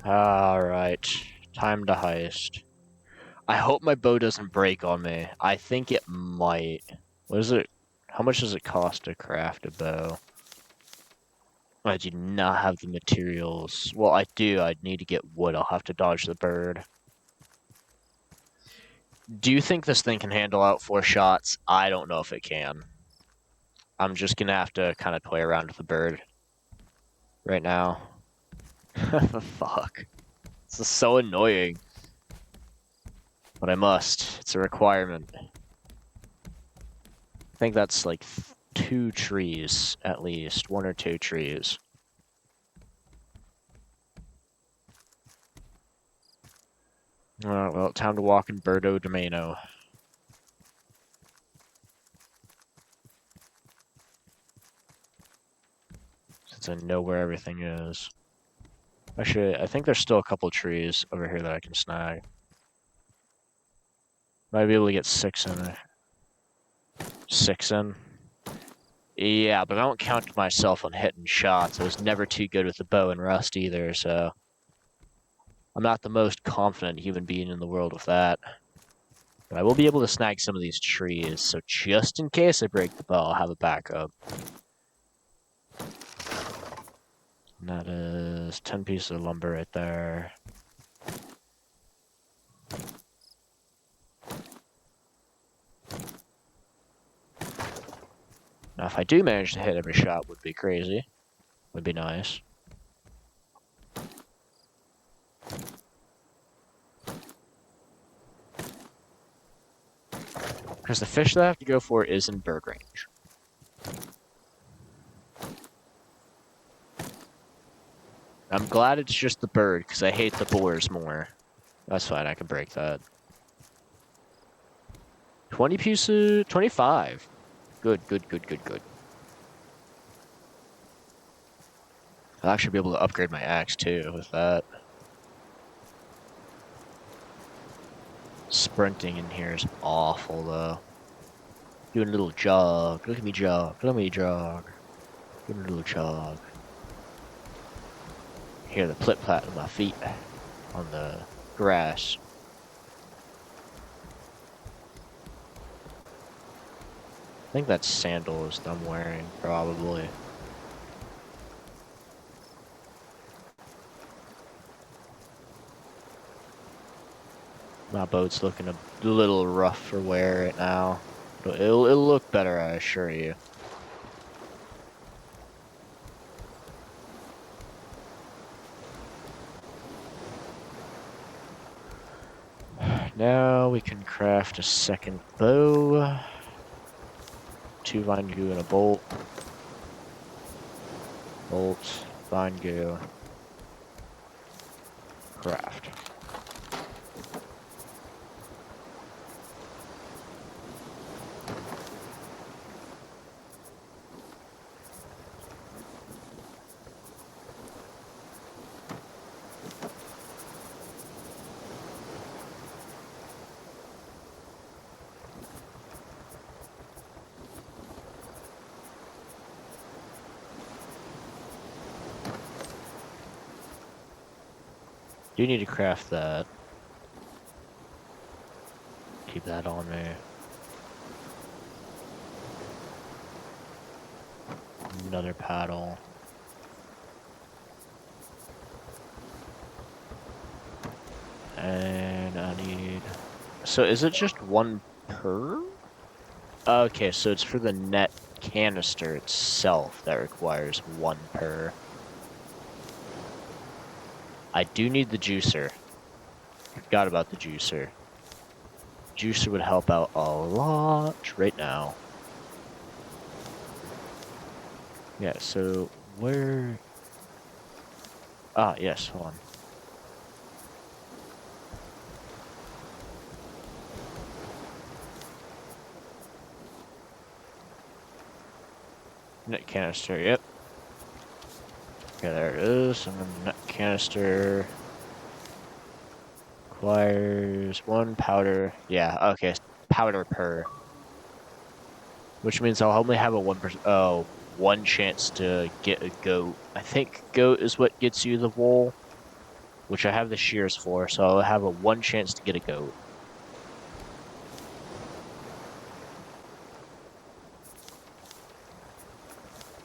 Alright. Time to heist. I hope my bow doesn't break on me. I think it might. What is it? How much does it cost to craft a bow? I do not have the materials. Well, I do. I'd need to get wood. I'll have to dodge the bird. Do you think this thing can handle out 4 shots? I don't know if it can. I'm just gonna have to kind of toy around with the bird right now. Fuck. This is so annoying. But I must. It's a requirement. I think that's like 2 trees, at least. 1 or 2 trees. Alright, well, time to walk in Birdo Domino. Since I know where everything is. Actually, I think there's still a couple trees over here that I can snag. Might be able to get 6 in there. 6 in. Yeah, but I don't count myself on hitting shots. I was never too good with the bow and Rust either, so... I'm not the most confident human being in the world with that. But I will be able to snag some of these trees, so just in case I break the bow, I'll have a backup. And that is 10 pieces of lumber right there. Now, if I do manage to hit every shot, would be crazy. Would be nice. Because the fish that I have to go for is in bird range. I'm glad it's just the bird, because I hate the boars more. That's fine, I can break that. 20 pieces, 25. Good. I'll actually be able to upgrade my axe too with that. Sprinting in here is awful though. Doing a little jog. Look at me jog. Doing a little jog. Hear the plip-plap of my feet on the grass. I think that's sandals that I'm wearing, probably. My boat's looking a little rough for wear right now. It'll look better, I assure you. Now we can craft a second bow. 2 vine goo and a bolt. Bolt, vine goo. Craft. Do need to craft that. Keep that on me. Another paddle. And I need... So is it just 1 per? Okay, so it's for the net canister itself that requires 1 per. I do need the juicer. Forgot about the juicer. Juicer would help out a lot right now. Yeah, so where... Ah, yes, hold on. Net canister, yep. Okay, there it is. And then net canister requires 1 powder. Yeah, okay, powder per. Which means I'll only have a 1%. Oh, 1 chance to get a goat. I think goat is what gets you the wool. which I have the shears for, so I'll have a 1 chance to get a goat.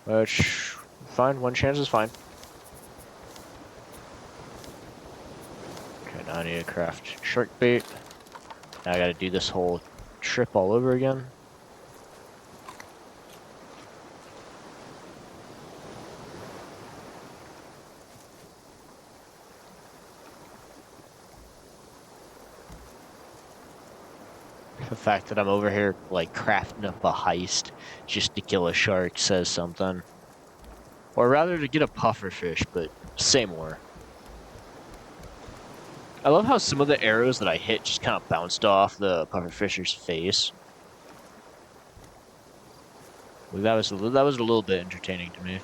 Which, fine, 1 chance is fine. Okay, now I need to craft shark bait. Now I gotta do this whole trip all over again. The fact that I'm over here, like, crafting up a heist just to kill a shark says something. Or rather to get a pufferfish, but say more. I love how some of the arrows that I hit just kind of bounced off the pufferfisher's face. That was a little bit entertaining to me.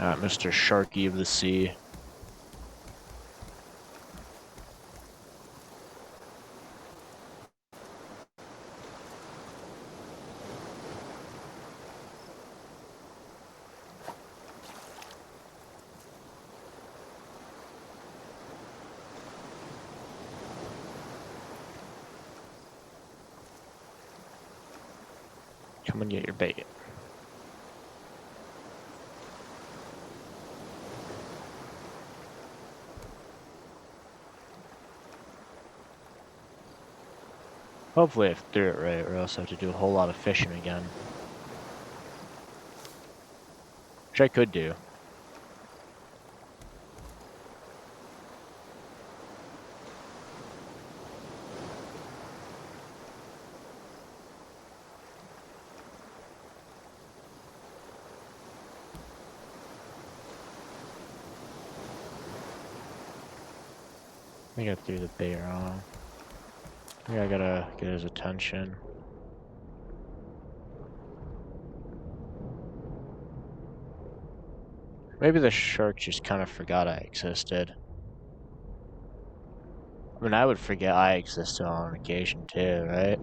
Alright, Mr. Sharky of the Sea. Come and get your bait. Hopefully I threw it right, or else I have to do a whole lot of fishing again. Which I could do. I think I threw the bait wrong. I think I gotta get his attention. Maybe the shark just kind of forgot I existed. I mean, I would forget I existed on occasion too, right?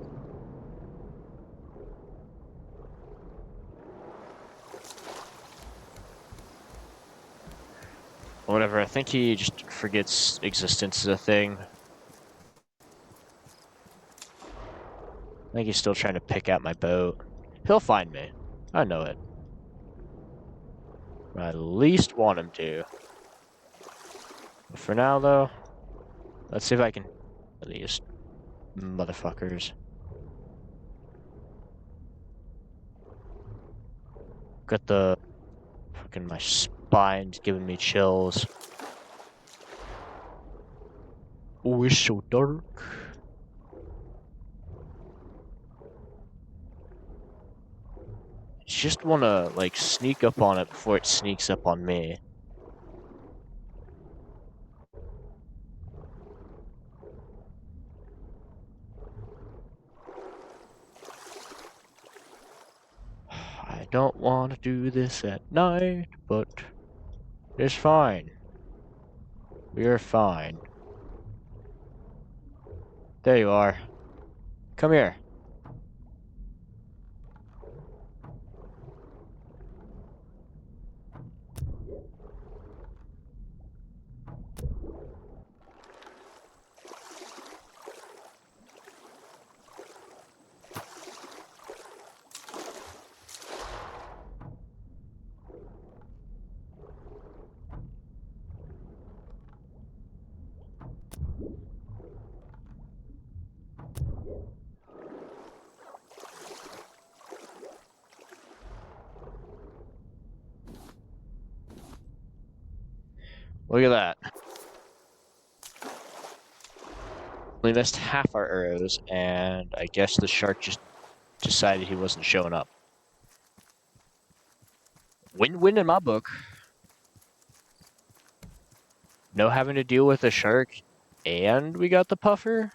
Whatever, I think he just forgets existence is a thing. I think he's still trying to pick out my boat. He'll find me. I know it. I at least want him to. But for now, though, let's see if I can... These motherfuckers. Got the... Fucking my spine's giving me chills. Oh, it's so dark. Just want to, like, sneak up on it before it sneaks up on me. I don't want to do this at night, but it's fine. We're fine. There you are. Come here. Look at that. We missed half our arrows, and I guess the shark just decided he wasn't showing up. Win-win in my book. No having to deal with the shark, and we got the puffer?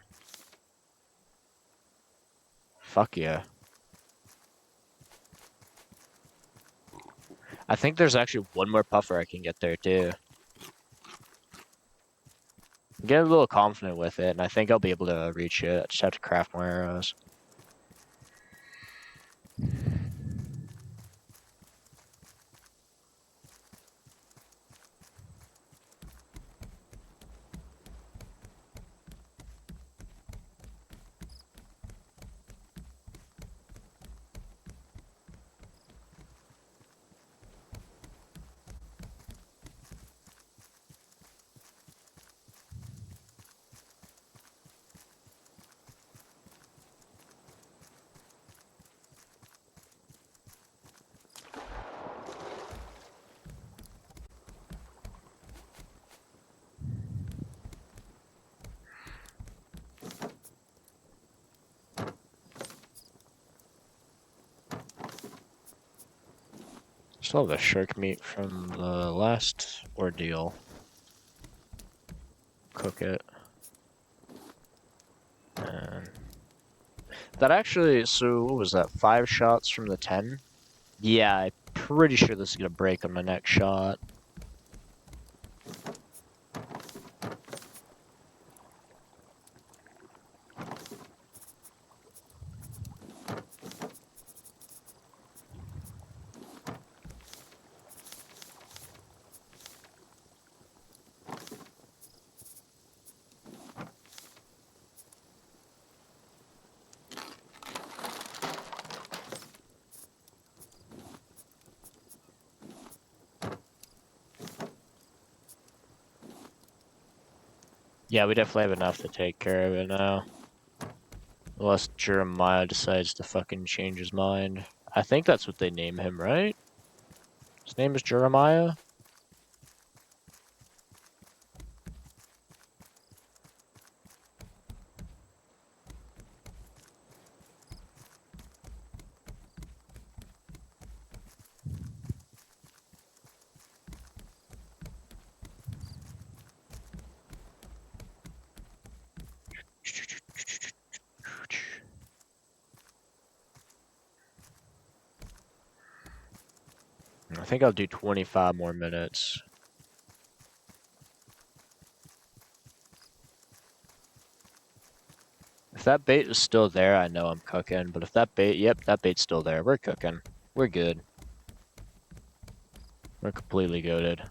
Fuck yeah. I think there's actually one more puffer I can get there, too. I'm getting a little confident with it, and I think I'll be able to reach it. I just have to craft more arrows. Still have the shark meat from the last ordeal. Cook it. And that actually, so what was that, 5 shots from the 10? Yeah, I'm pretty sure this is gonna break on my next shot. Yeah, we definitely have enough to take care of it now. Unless Jeremiah decides to fucking change his mind. I think that's what they name him, right? His name is Jeremiah? I think I'll do 25 more minutes. If that bait is still there, I know I'm cooking. But if that bait, yep, that bait's still there. We're cooking. We're good. We're completely goated.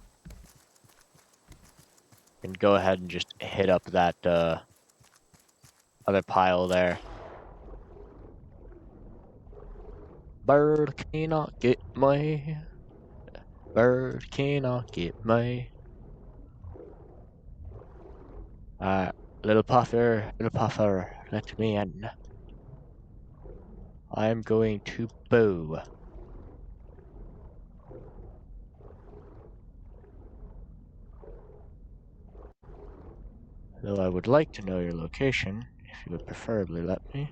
And go ahead and just hit up that other pile there. Bird cannot get me. Bird cannot get me. Little puffer, let me in. I'm going to bow. Though I would like to know your location, if you would preferably let me.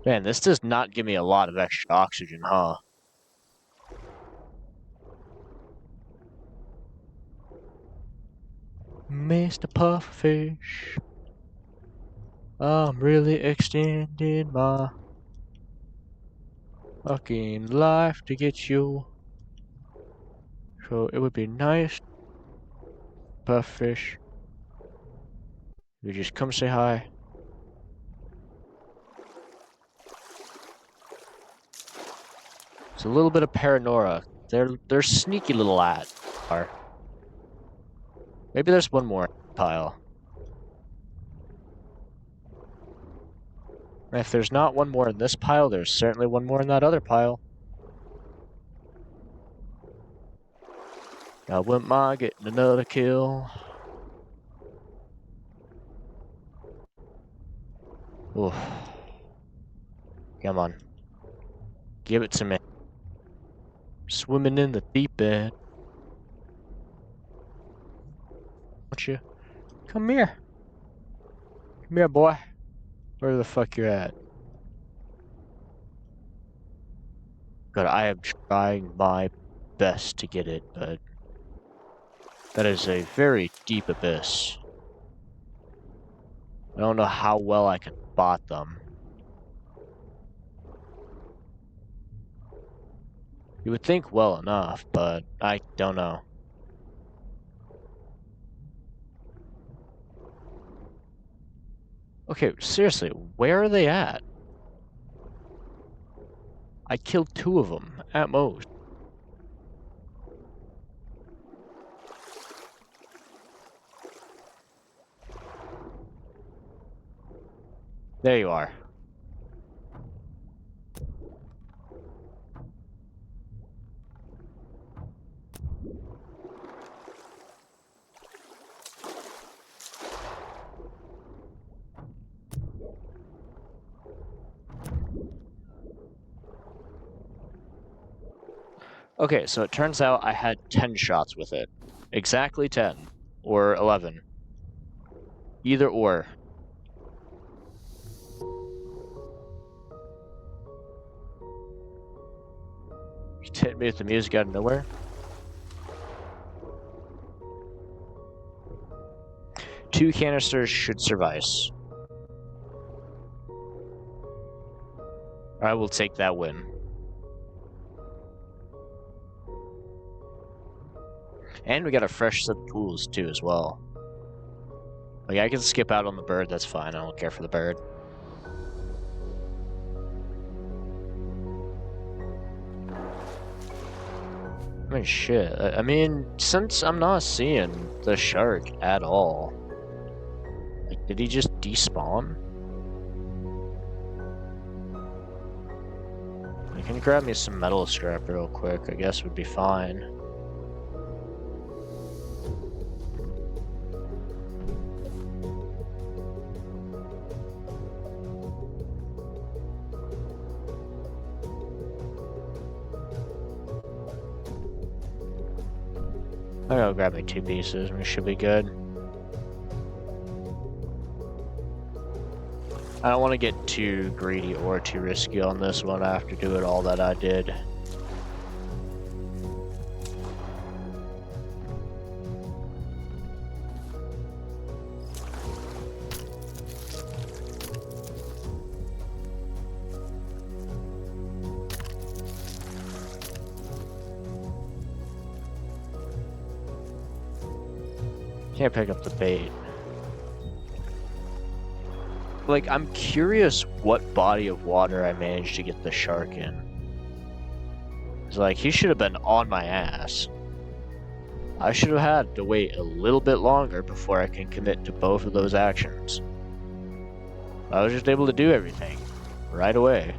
Man, this does not give me a lot of extra oxygen, huh? Mr. Pufferfish, I'm really extending my fucking life to get you. So it would be nice, Pufferfish, you just come say hi. It's a little bit of paranoia. They're sneaky little are. Maybe there's one more pile. And if there's not one more in this pile, there's certainly one more in that other pile. I wouldn't mind getting another kill. Oof. Come on. Give it to me. Swimming in the deep end. Won't you? Come here. Come here, boy. Where the fuck you at? God, I am trying my best to get it, but that is a very deep abyss. I don't know how well I can spot them. You would think well enough, but I don't know. Okay, seriously, where are they at? I killed 2 of them, at most. There you are. Okay, so it turns out I had 10 shots with it. Exactly 10. Or 11. Either or. Just hit me with the music out of nowhere. Two canisters should suffice. I will take that win. And we got a fresh set of tools, too, as well. Like, I can skip out on the bird, that's fine. I don't care for the bird. I mean, shit. I mean, since I'm not seeing the shark at all, like, did he just despawn? I can grab me some metal scrap real quick, I guess would be fine. I'll grab me 2 pieces, we should be good. I don't want to get too greedy or too risky on this one after doing all that I did. Can't pick up the bait. Like, I'm curious what body of water I managed to get the shark in. It's like, he should have been on my ass. I should have had to wait a little bit longer before I can commit to both of those actions. I was just able to do everything right away.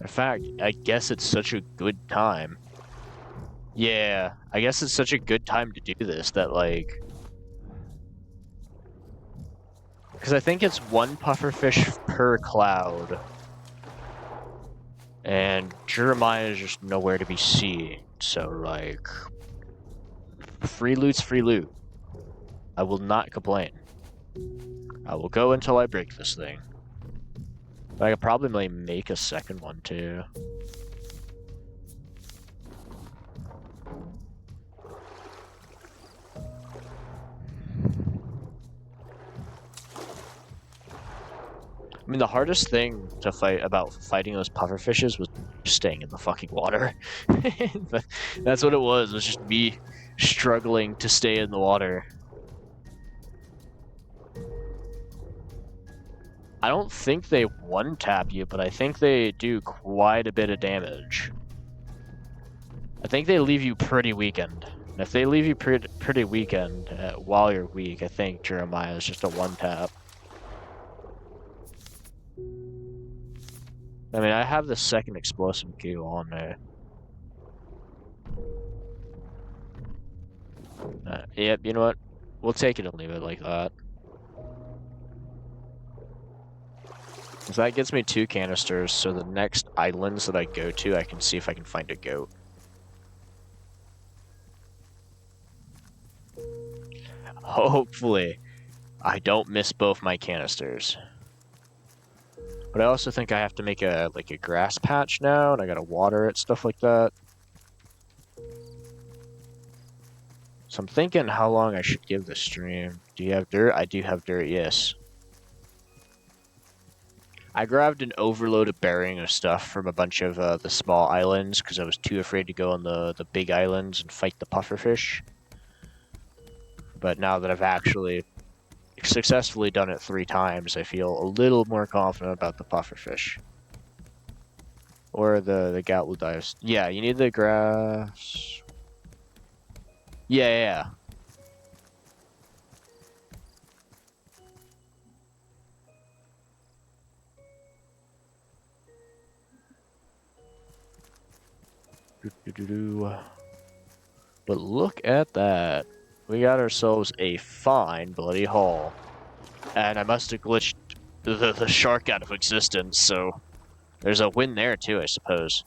In fact, I guess it's such a good time. Yeah, I guess it's such a good time to do this that, like... Because I think it's 1 pufferfish per cloud. And Jeremiah is just nowhere to be seen, so, like... Free loot's free loot. I will not complain. I will go until I break this thing. But I could probably make a second one, too. I mean, the hardest thing to fight about fighting those pufferfishes was staying in the fucking water. That's what it was just me struggling to stay in the water. I don't think they one-tap you, but I think they do quite a bit of damage. I think they leave you pretty weakened. And if they leave you pretty weakened while you're weak, I think Jeremiah is just a one-tap. I mean, I have the second explosive goo on there. Yep, you know what? We'll take it and leave it like that. So that gets me 2 canisters, so the next islands that I go to, I can see if I can find a goat. Hopefully, I don't miss both my canisters. But I also think I have to make a grass patch now, and I gotta water it, stuff like that. So I'm thinking how long I should give the stream. Do you have dirt? I do have dirt, yes. I grabbed an overloaded bearing of stuff from a bunch of the small islands because I was too afraid to go on the big islands and fight the pufferfish. But now that I've actually successfully done it 3 times, I feel a little more confident about the pufferfish. Or the gatlu dives. Yeah, you need the grass. Yeah. But look at that. We got ourselves a fine bloody haul. And I must have glitched the shark out of existence, so there's a win there too, I suppose.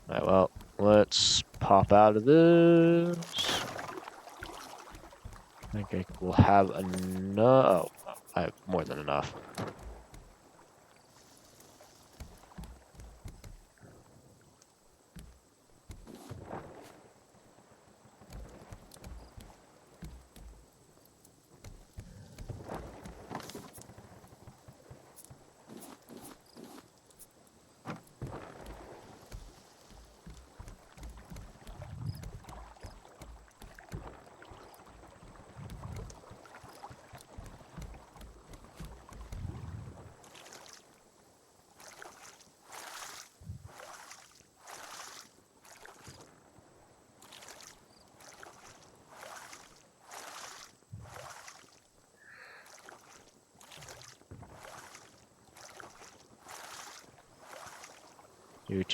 Alright, well, let's pop out of this. I think I will have enough. Oh, I have more than enough.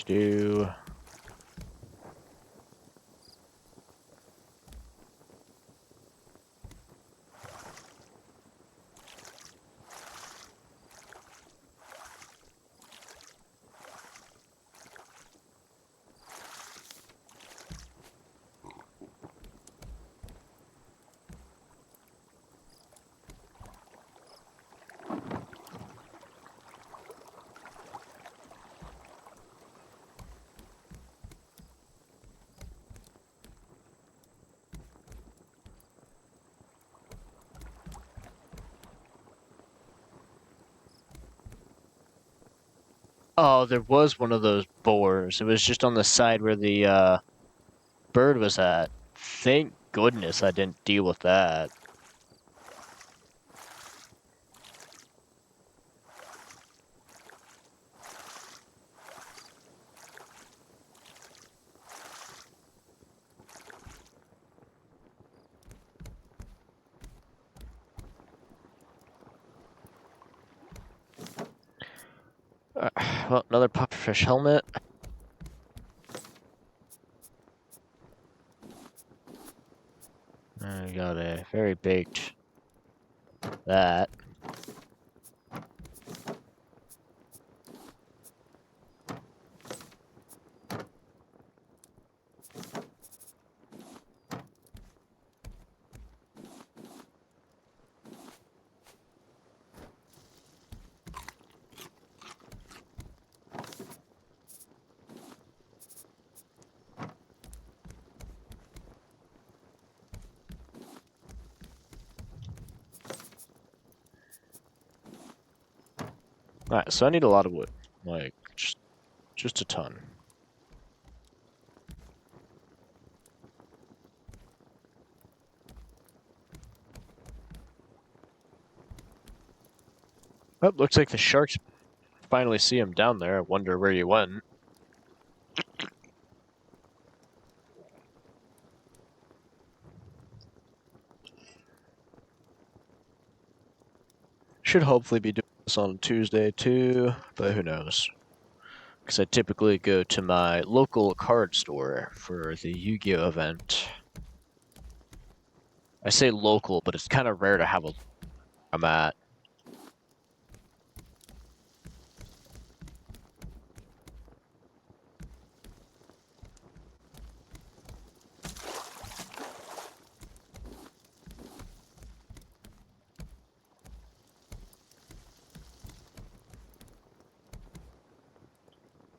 Do. Oh, there was one of those boars. It was just on the side where the bird was at. Thank goodness I didn't deal with that. Well, another pufferfish helmet. I got a very baked that. Alright, so I need a lot of wood. Like, just a ton. Oh, looks like the sharks finally see him down there. I wonder where you went. Should hopefully be doing this on Tuesday too, but who knows. Because I typically go to my local card store for the Yu-Gi-Oh! Event. I say local, but it's kind of rare to have a I'm at.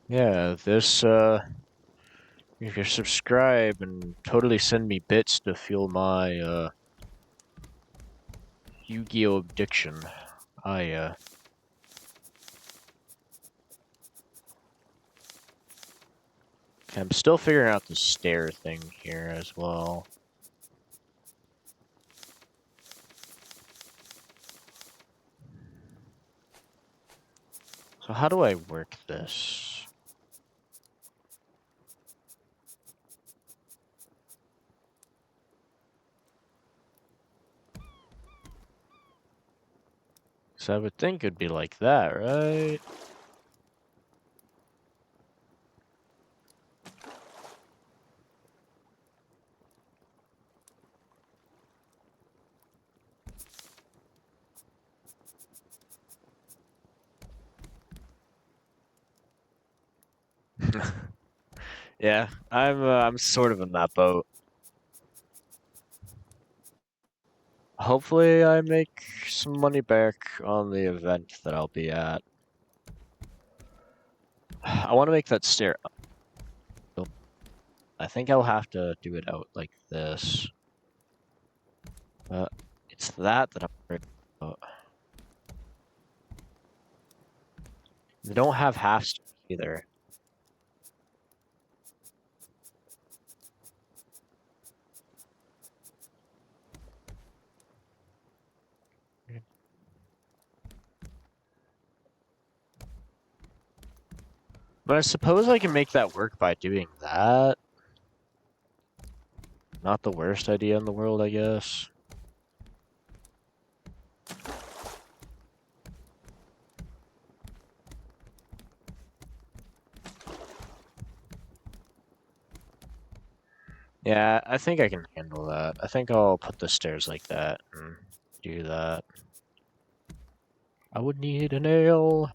Yeah, this, if you subscribe and totally send me bits to fuel my, Yu-Gi-Oh! Addiction. I, I'm still figuring out the stair thing here as well. So how do I work this? So I would think it'd be like that, right? Yeah, I'm sort of in that boat. Hopefully I make some money back on the event that I'll be at. I want to make that stair. I think I'll have to do it out like this. It's that I'm worried about. They don't have half stairs either. But I suppose I can make that work by doing that. Not the worst idea in the world, I guess. Yeah, I think I can handle that. I think I'll put the stairs like that and do that. I would need a nail.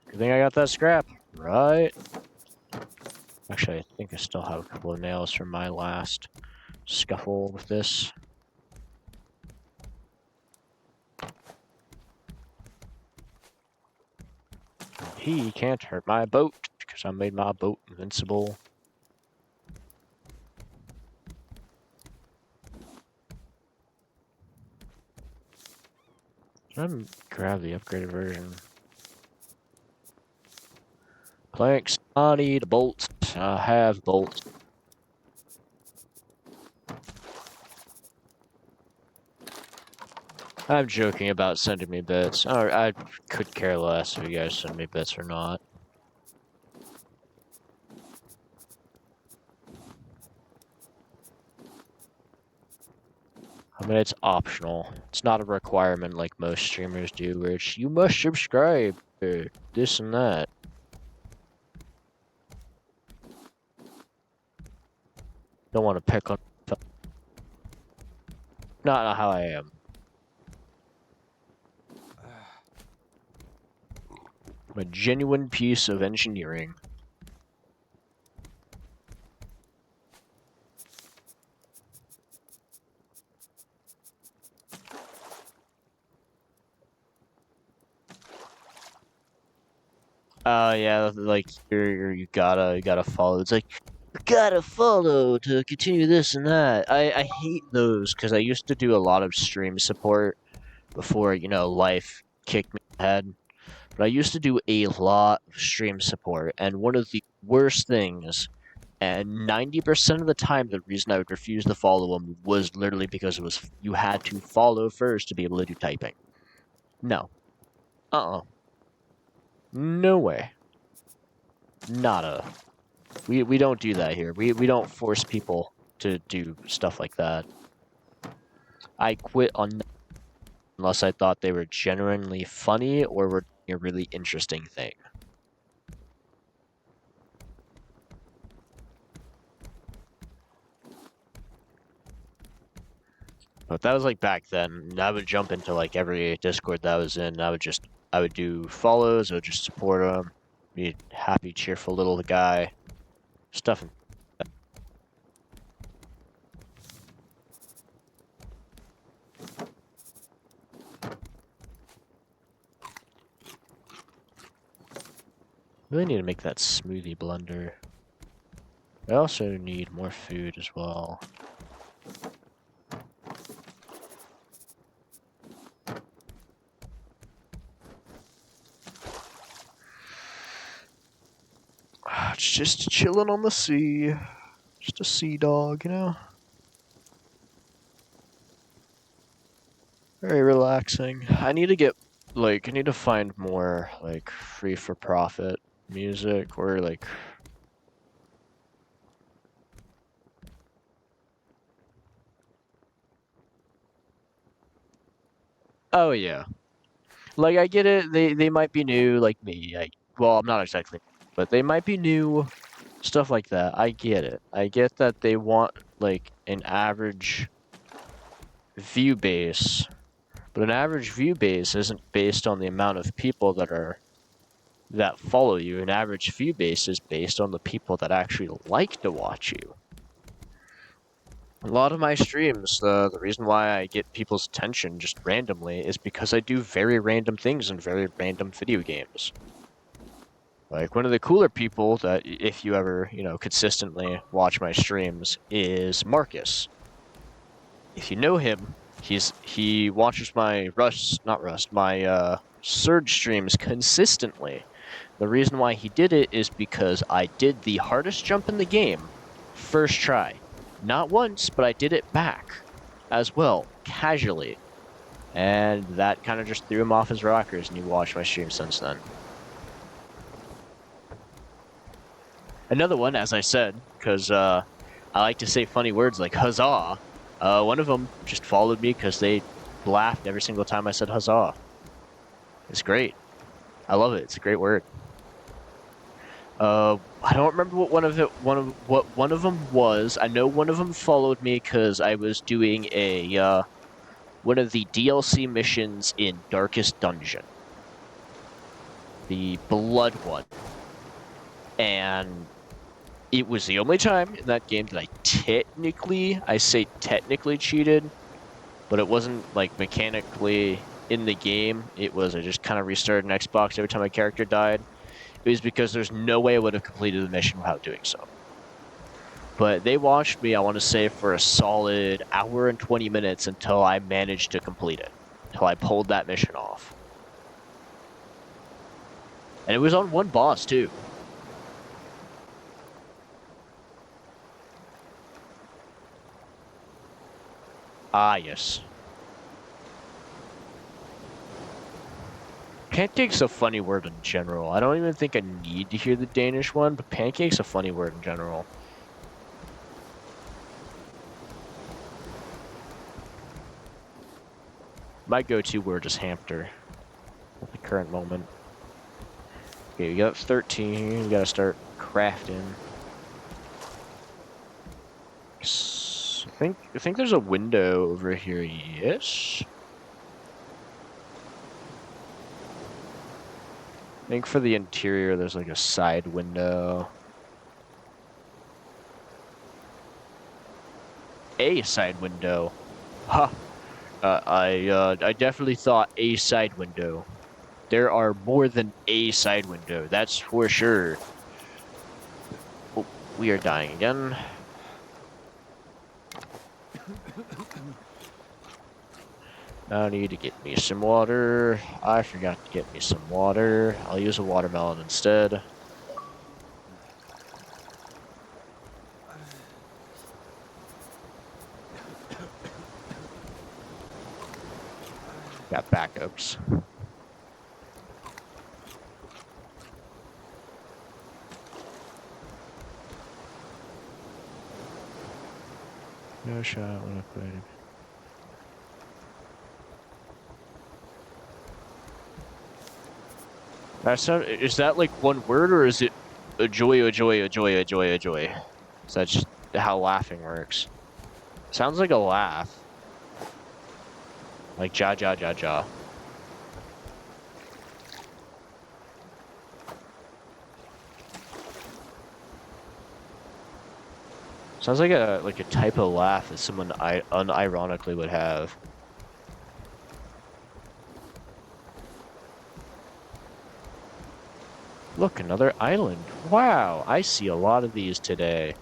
Good thing I got that scrap, right? Actually, I think I still have a couple of nails from my last scuffle with this. He can't hurt my boat because I made my boat invincible. I'm grab the upgraded version. Planks. I need bolts. I have bolts. I'm joking about sending me bits. I could care less if you guys send me bits or not. I mean, it's optional. It's not a requirement like most streamers do, where it's, you must subscribe, or this and that. Don't want to pick on... Not how I am. I'm a genuine piece of engineering. Yeah, like you gotta follow. It's like you gotta follow to continue this and that. I hate those because I used to do a lot of stream support before life kicked me in the head. But I used to do a lot of stream support, and one of the worst things, and 90% of the time, the reason I would refuse to follow them was literally because it was you had to follow first to be able to do typing. No, no way, nada. We don't do that here. We don't force people to do stuff like that. I quit on unless I thought they were genuinely funny or were doing a really interesting thing. But that was like back then. I would jump into like every Discord that I was in. I would do follows. I would just support them. Be a happy, cheerful little guy. Stuff. Really need to make that smoothie blender. I also need more food as well. It's just chilling on the sea. Just a sea dog, you know? Very relaxing. I need to get, like, I need to find more, like, free for profit music or, like, oh yeah. Like, I get it, they might be new, like me. Well, I'm not exactly, but they might be new, stuff like that. I get it. I get that they want, like, an average view base, but an average view base isn't based on the amount of people that follow you. An average view base is based on the people that actually like to watch you. A lot of my streams, the reason why I get people's attention just randomly is because I do very random things in very random video games. Like, one of the cooler people that, if you ever, consistently watch my streams, is Marcus. If you know him, he watches my my Surge streams consistently. The reason why he did it is because I did the hardest jump in the game, first try. Not once, but I did it back as well, casually. And that kind of just threw him off his rockers, and he watched my stream since then. Another one, as I said, because I like to say funny words like huzzah. One of them just followed me because they laughed every single time I said huzzah. It's great. I love it. It's a great word. I don't remember what one of them was. I know one of them followed me because I was doing a one of the DLC missions in Darkest Dungeon, the Blood one, and it was the only time in that game that I say technically cheated, but it wasn't like mechanically in the game. It was I just kind of restarted an Xbox every time my character died. It was because there's no way I would have completed the mission without doing so. But they watched me, I want to say, for a solid hour and 20 minutes until I managed to complete it. Until I pulled that mission off. And it was on one boss, too. Ah, yes. Pancake's a funny word in general. I don't even think I need to hear the Danish one, but pancake's a funny word in general. My go-to word is hamster at the current moment. Okay, we got 13. We gotta start crafting. I think there's a window over here. Yes. I think for the interior, there's like a side window. A side window. Ha! I definitely thought a side window. There are more than a side window, that's for sure. Oh, we are dying again. I need to get me some water. I forgot to get me some water. I'll use a watermelon instead. Got backups. No shot when I played. Is that like one word, or is it a joy, a joy, a joy, a joy, a joy? Is that just how laughing works? Sounds like a laugh. Like ja ja ja ja. Sounds like a type of laugh that someone unironically would have. Look, another island. Wow, I see a lot of these today.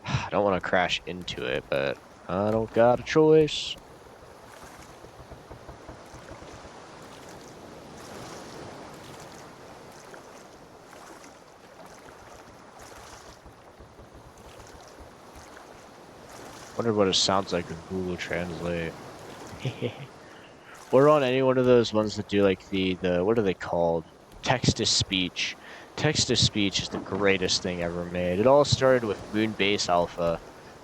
I don't want to crash into it, but I don't got a choice. Wonder what it sounds like in Google Translate. Or on any one of those ones that do like the what are they called? Text to speech. Text to speech is the greatest thing ever made. It all started with Moonbase Alpha,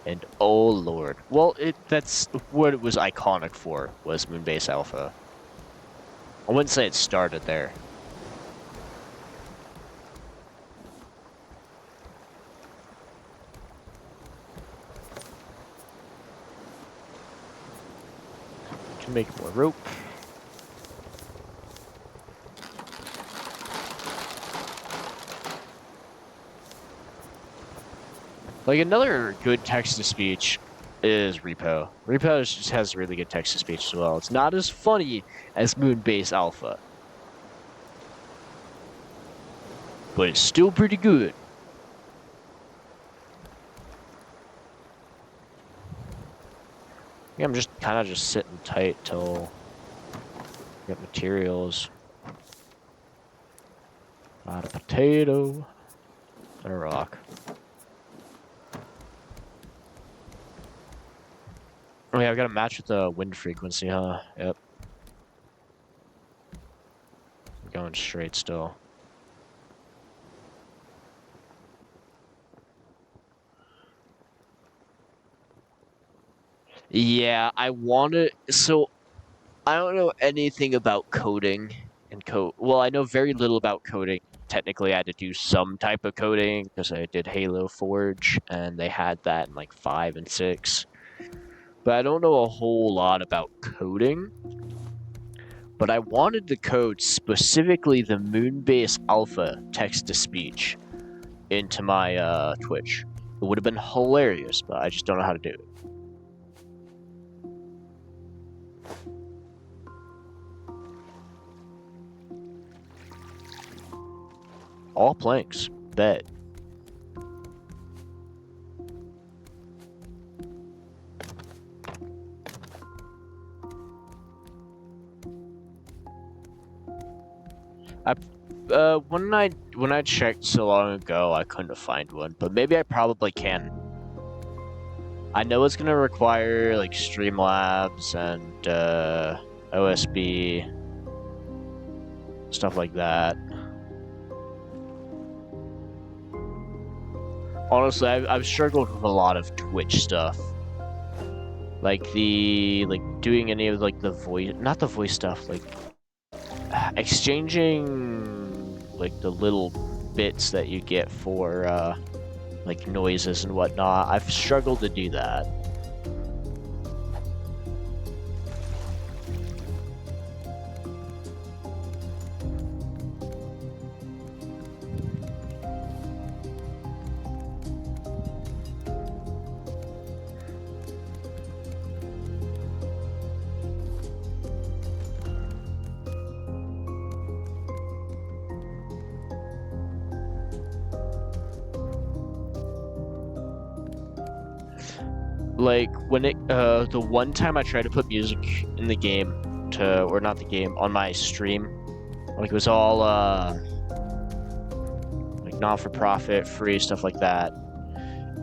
and oh lord. Well, that's what it was iconic for, was Moonbase Alpha. I wouldn't say it started there. Can make more rope. Like, another good text-to-speech is Repo. Repo just has really good text-to-speech as well. It's not as funny as Moonbase Alpha, but it's still pretty good. Yeah, I'm just kind of just sitting tight till I get materials. Got a potato and a rock. Oh yeah, I've got to match with the wind frequency, huh? Yep. I'm going straight still. Yeah, I wanted... So, I don't know anything about coding and code. Well, I know very little about coding. Technically, I had to do some type of coding because I did Halo Forge, and they had that in like 5 and 6. But I don't know a whole lot about coding. But I wanted the code, specifically the Moonbase Alpha text-to-speech, into my Twitch. It would have been hilarious, but I just don't know how to do it. All planks. Bet. When I checked so long ago, I couldn't find one, but maybe I probably can. I know it's gonna require like Streamlabs and OSB, stuff like that. Honestly, I've struggled with a lot of Twitch stuff, like doing any of like the voice, not the voice stuff, like exchanging like the little bits that you get for like noises and whatnot. I've struggled to do that. Like when the one time I tried to put music in the game or not the game, on my stream, like it was all like not-for-profit, free, stuff like that.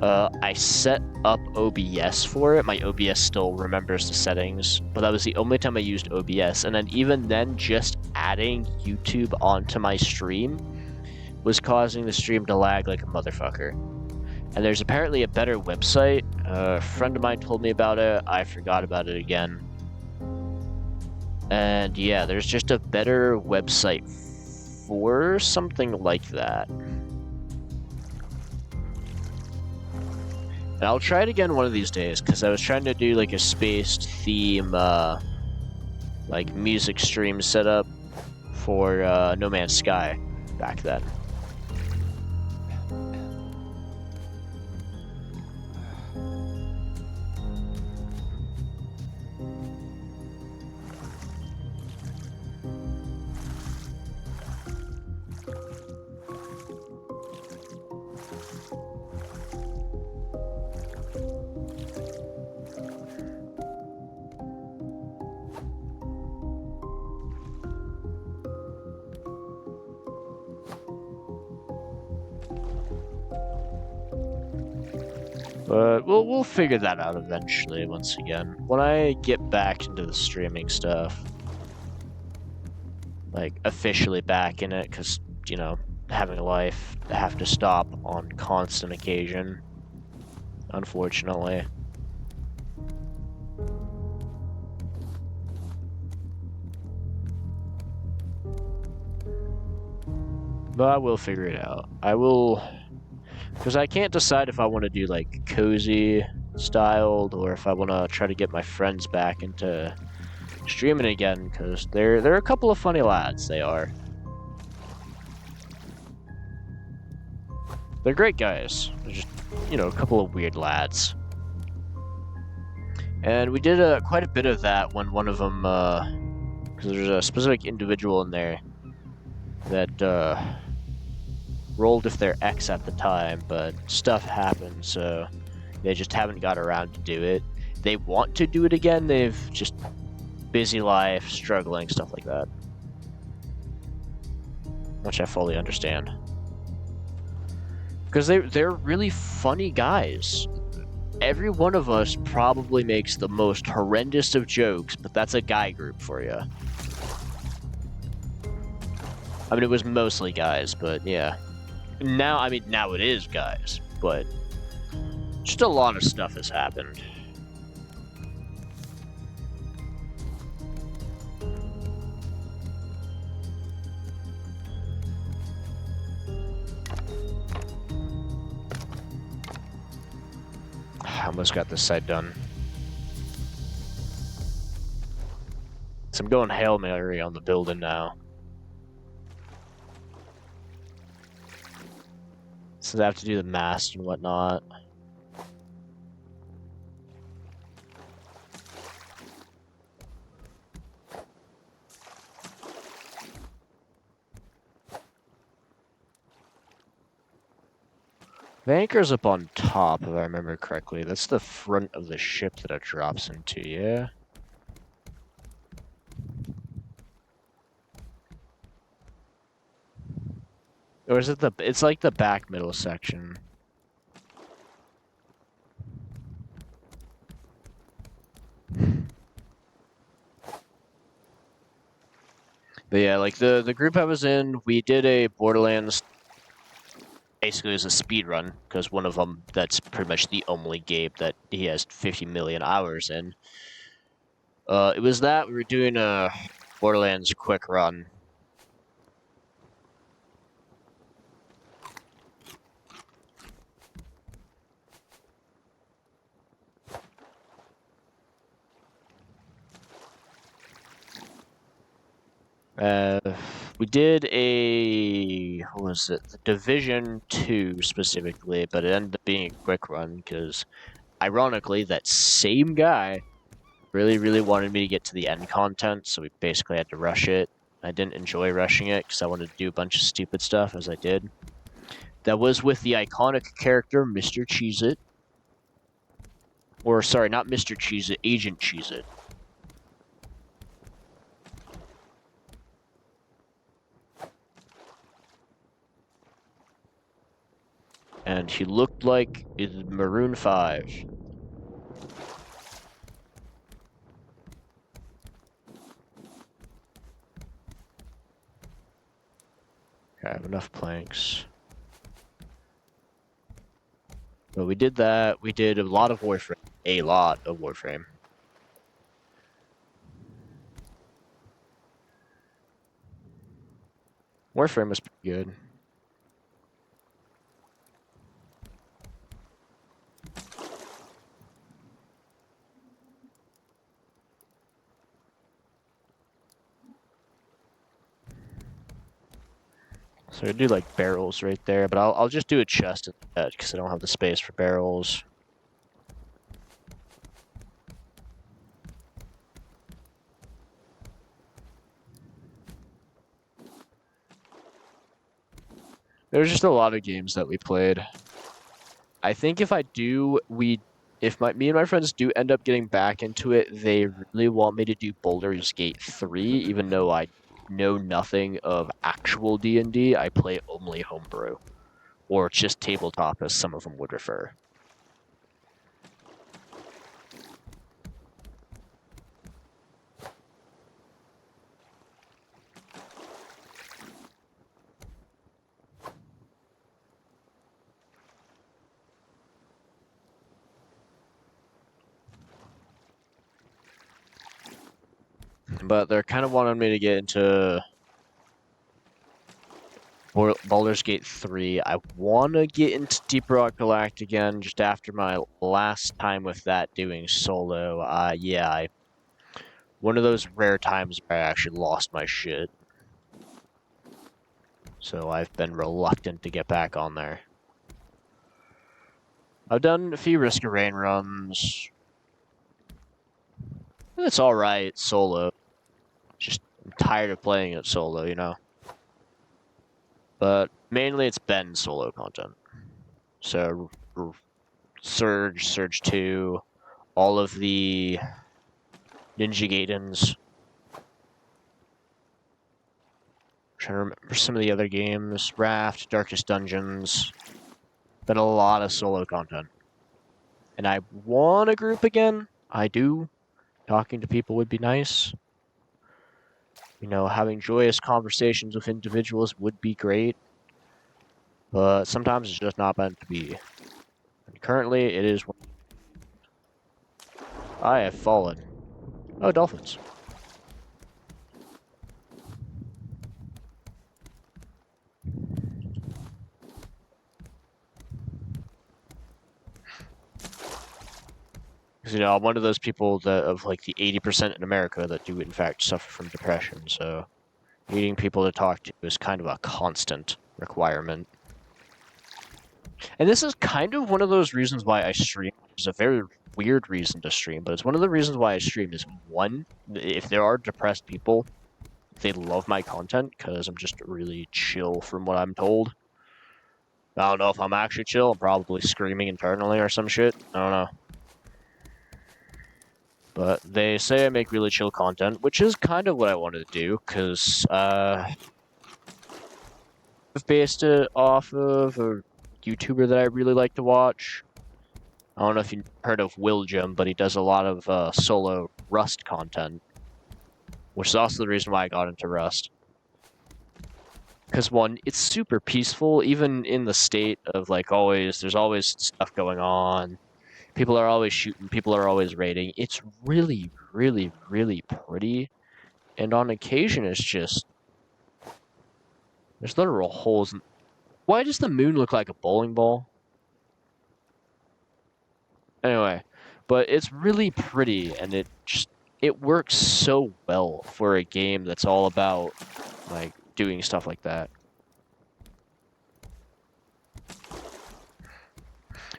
I set up OBS for it. My OBS still remembers the settings, but that was the only time I used OBS. And then even then, just adding YouTube onto my stream was causing the stream to lag like a motherfucker. And there's apparently a better website. A friend of mine told me about it. I forgot about it again. And yeah, there's just a better website for something like that. And I'll try it again one of these days, because I was trying to do like a spaced theme, like music stream setup for No Man's Sky back then. But we'll figure that out eventually. Once again, when I get back into the streaming stuff, like officially back in it, because you know, having a life, I have to stop on constant occasion. Unfortunately. But I will figure it out. I will, because I can't decide if I want to do like cozy styled or if I want to try to get my friends back into streaming again, because they're a couple of funny lads. They are. They're great guys. They're just, you know, a couple of weird lads. And we did quite a bit of that when one of them, because there's a specific individual in there that rolled with their ex at the time, but stuff happened, so they just haven't got around to do it. They want to do it again, they've just busy life, struggling, stuff like that. Which I fully understand. Because they're really funny guys. Every one of us probably makes the most horrendous of jokes, but that's a guy group for you. I mean, it was mostly guys, but yeah. Now it is guys, but just a lot of stuff has happened. I almost got this side done. So I'm going Hail Mary on the building now. Since I have to do the mast and whatnot. The anchor's up on top, if I remember correctly. That's the front of the ship that it drops into, yeah? Or is it it's like the back middle section. But yeah, like the group I was in, we did a Borderlands. Basically, it was a speed run because one of them, that's pretty much the only game that he has 50 million hours in. It was that we were doing a Borderlands quick run. We did what was it? The Division 2 specifically, but it ended up being a quick run because, ironically, that same guy really, really wanted me to get to the end content, so we basically had to rush it. I didn't enjoy rushing it because I wanted to do a bunch of stupid stuff, as I did. That was with the iconic character, Mr. Cheez-It. Or, sorry, not Mr. Cheez-It, Agent Cheez-It. And he looked like Maroon 5. Okay, I have enough planks. But we did that. We did a lot of Warframe. A lot of Warframe. Warframe was pretty good. So I do like barrels right there, but I'll just do a chest instead because I don't have the space for barrels. There's just a lot of games that we played. I think if me and my friends do end up getting back into it, they really want me to do Baldur's Gate 3, even though I know nothing of actual D&D. I play only homebrew, or just tabletop, as some of them would refer. But they're kind of wanting me to get into Baldur's Gate 3. I want to get into Deep Rock Galactic again, just after my last time with that doing solo. Yeah, one of those rare times where I actually lost my shit. So I've been reluctant to get back on there. I've done a few Risk of Rain runs. It's alright solo. Just I'm tired of playing it solo, you know? But mainly it's been solo content. So Surge 2, all of the Ninja Gaidens. I'm trying to remember some of the other games. Raft, Darkest Dungeons. Been a lot of solo content. And I want a group again. I do. Talking to people would be nice. You know, having joyous conversations with individuals would be great. But sometimes it's just not meant to be. And currently, it is. I have fallen. Oh, dolphins. Because, you know, I'm one of those people that, of like the 80% in America that do in fact suffer from depression, so needing people to talk to is kind of a constant requirement. And this is kind of one of those reasons why I stream. It's a very weird reason to stream, but it's one of the reasons why I stream is, one, if there are depressed people, they love my content, because I'm just really chill from what I'm told. I don't know if I'm actually chill, I'm probably screaming internally or some shit, I don't know. But they say I make really chill content, which is kind of what I wanted to do, because I've based it off of a YouTuber that I really like to watch. I don't know if you've heard of Willjum, but he does a lot of solo Rust content, which is also the reason why I got into Rust. Because, one, it's super peaceful, even in the state of, like, there's always stuff going on. People are always shooting, people are always raiding. It's really, really, really pretty. And on occasion, it's just... there's literal holes in... Why does the moon look like a bowling ball? Anyway, but it's really pretty, and it works so well for a game that's all about, like, doing stuff like that.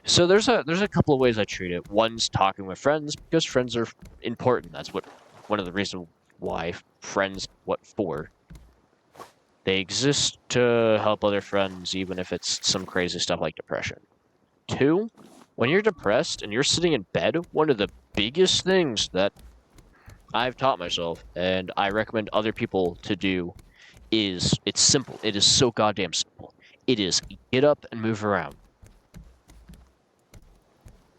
So there's a couple of ways I treat it. One's talking with friends, because friends are important. That's one of the reasons why friends what for. They exist to help other friends, even if it's some crazy stuff like depression. Two, when you're depressed and you're sitting in bed, one of the biggest things that I've taught myself, and I recommend other people to do, it's simple. It is so goddamn simple. It is get up and move around.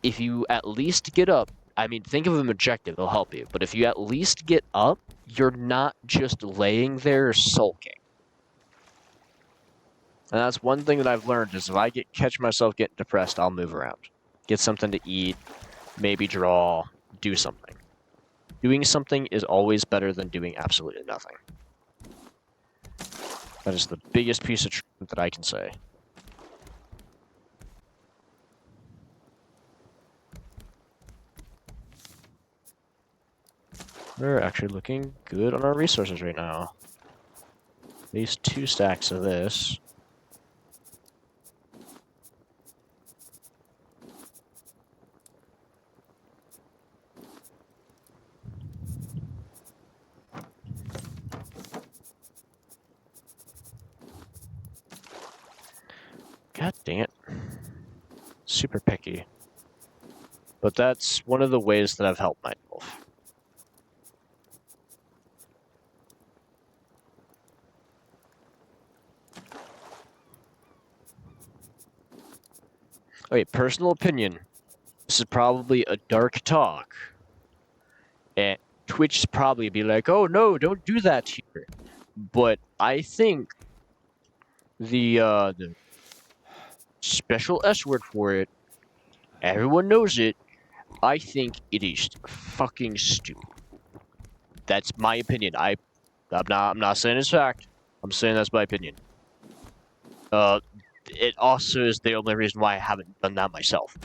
If you at least get up, I mean, think of an objective, it'll help you. But if you at least get up, you're not just laying there sulking. And that's one thing that I've learned is if I catch myself getting depressed, I'll move around. Get something to eat, maybe draw, do something. Doing something is always better than doing absolutely nothing. That is the biggest piece of truth that I can say. We're actually looking good on our resources right now. At least 2 stacks of this. God dang it. Super picky. But that's one of the ways that I've helped myself. Okay, personal opinion. This is probably a dark talk. And Twitch's probably be like, oh no, don't do that here. But I think the special S word for it, everyone knows it, I think it is fucking stupid. That's my opinion. I'm not saying it's fact. I'm saying that's my opinion. It also is the only reason why I haven't done that myself.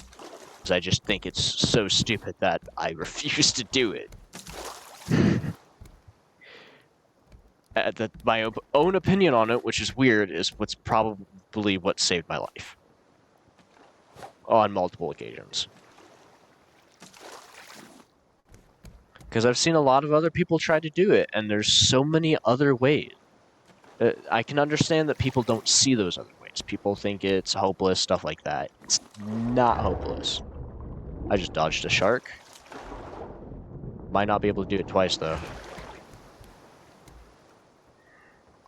Because I just think it's so stupid that I refuse to do it. My own opinion on it, which is weird, is what's probably what saved my life. On multiple occasions. Because I've seen a lot of other people try to do it, and there's so many other ways. I can understand that people don't see those other ways. People think it's hopeless, stuff like that. It's not hopeless. I just dodged a shark. Might not be able to do it twice, though.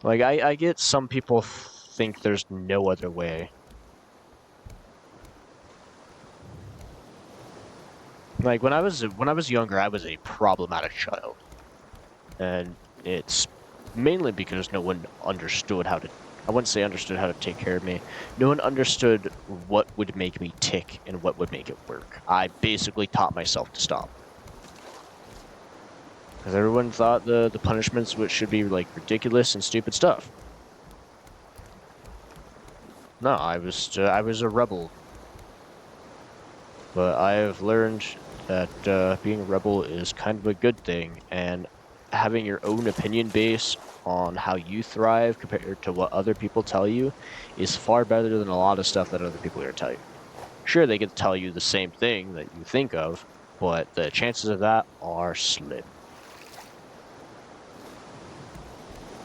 Like, I get some people think there's no other way. Like, when I was younger, I was a problematic child. And it's mainly because no one understood how to... I wouldn't say understood how to take care of me. No one understood what would make me tick and what would make it work. I basically taught myself to stop. Because everyone thought the punishments should be, like, ridiculous and stupid stuff. No, I was a rebel. But I have learned that being a rebel is kind of a good thing, and having your own opinion base on how you thrive compared to what other people tell you is far better than a lot of stuff that other people are going to tell you. Sure, they can tell you the same thing that you think of, but the chances of that are slim.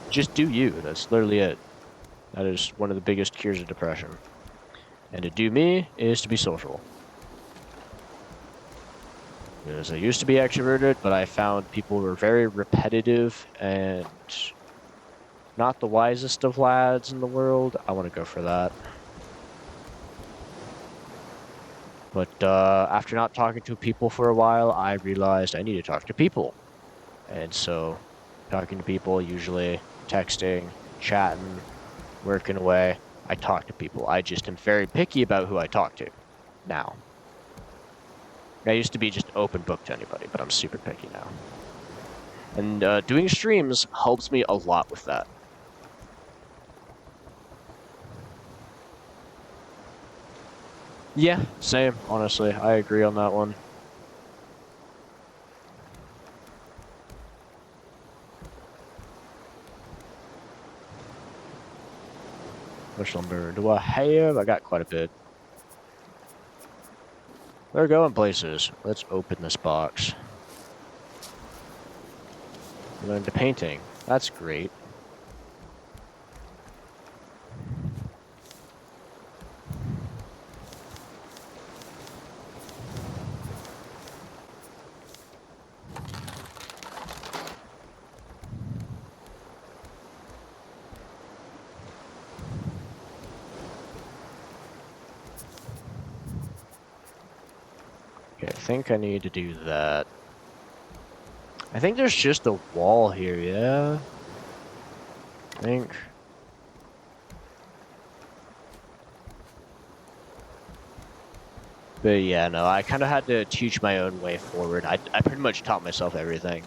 Just do you. That's literally it. That is one of the biggest cures of depression. And to do me is to be social. Because I used to be extroverted, but I found people were very repetitive and not the wisest of lads in the world. I want to go for that. But after not talking to people for a while, I realized I need to talk to people. And so, talking to people, usually texting, chatting, working away, I talk to people. I just am very picky about who I talk to now. I used to be just open book to anybody, but I'm super picky now. And doing streams helps me a lot with that. Yeah, same, honestly. I agree on that one. Which number do I have? I got quite a bit. We're going places. Let's open this box. We're into painting. That's great. Okay, I think I need to do that. I think there's just a wall here, yeah? I think. But yeah, no, I kind of had to teach my own way forward. I pretty much taught myself everything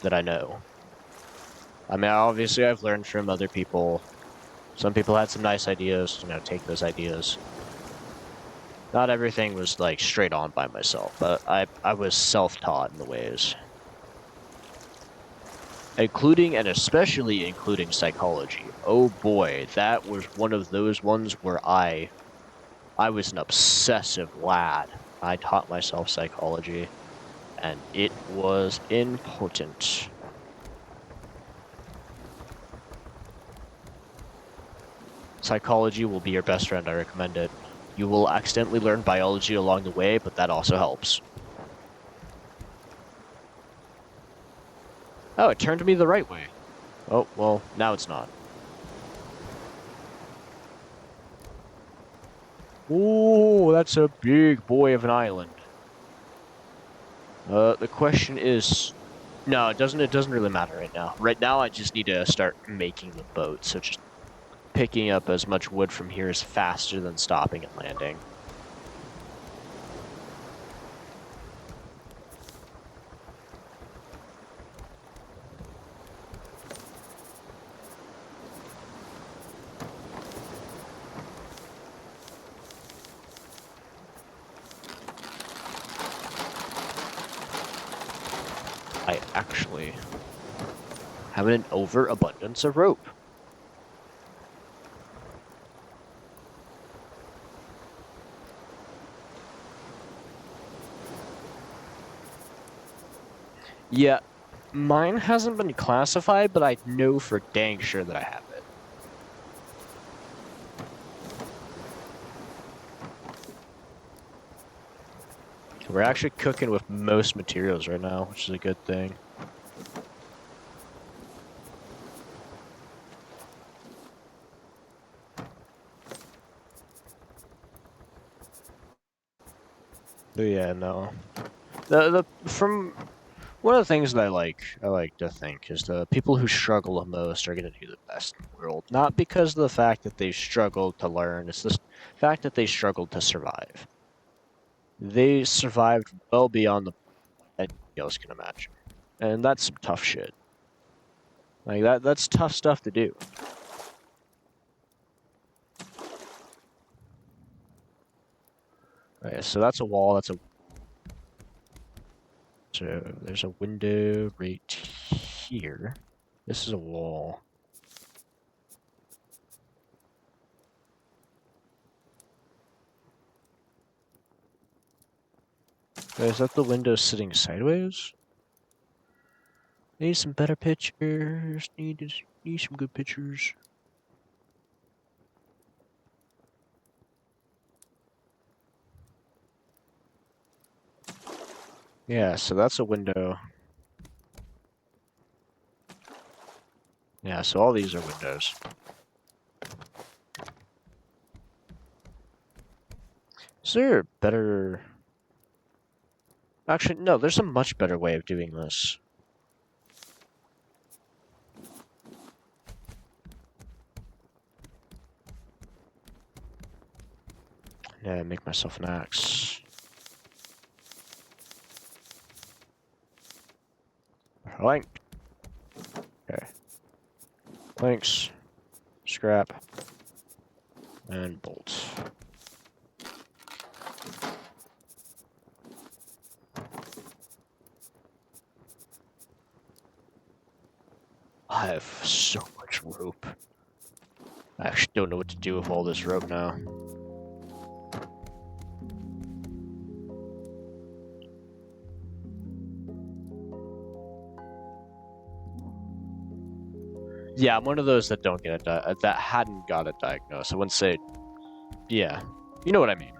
that I know. I mean, obviously I've learned from other people. Some people had some nice ideas, you know, take those ideas. Not everything was, like, straight on by myself, but I was self-taught in the ways. Including, and especially including psychology. Oh boy, that was one of those ones where I was an obsessive lad. I taught myself psychology, and it was important. Psychology will be your best friend, I recommend it. You will accidentally learn biology along the way, but that also helps. Oh, it turned me the right way. Oh, well, now it's not. Ooh, that's a big boy of an island. The question is... No, it doesn't really matter right now. Right now, I just need to start making the boat, so just picking up as much wood from here is faster than stopping and landing. I actually have an overabundance of rope. Yeah, mine hasn't been classified, but I know for dang sure that I have it. We're actually cooking with most materials right now, which is a good thing. But yeah, no. From one of the things that I like to think is the people who struggle the most are going to do the best in the world. Not because of the fact that they struggled to learn, it's the fact that they struggled to survive. They survived well beyond the anything else can imagine. And that's some tough shit. Like that's tough stuff to do. Right, so that's a wall, so there's a window right here. This is a wall. Is that the window sitting sideways? Need some better pictures. Need some good pictures. Yeah, so that's a window. Yeah, so all these are windows. Is there a better... Actually, no, there's a much better way of doing this. Yeah, make myself an axe. Plank. Okay. Planks. Scrap. And bolts. I have so much rope. I actually don't know what to do with all this rope now. Yeah, I'm one of those that don't get it, that hadn't got it diagnosed. I wouldn't say, yeah, you know what I mean.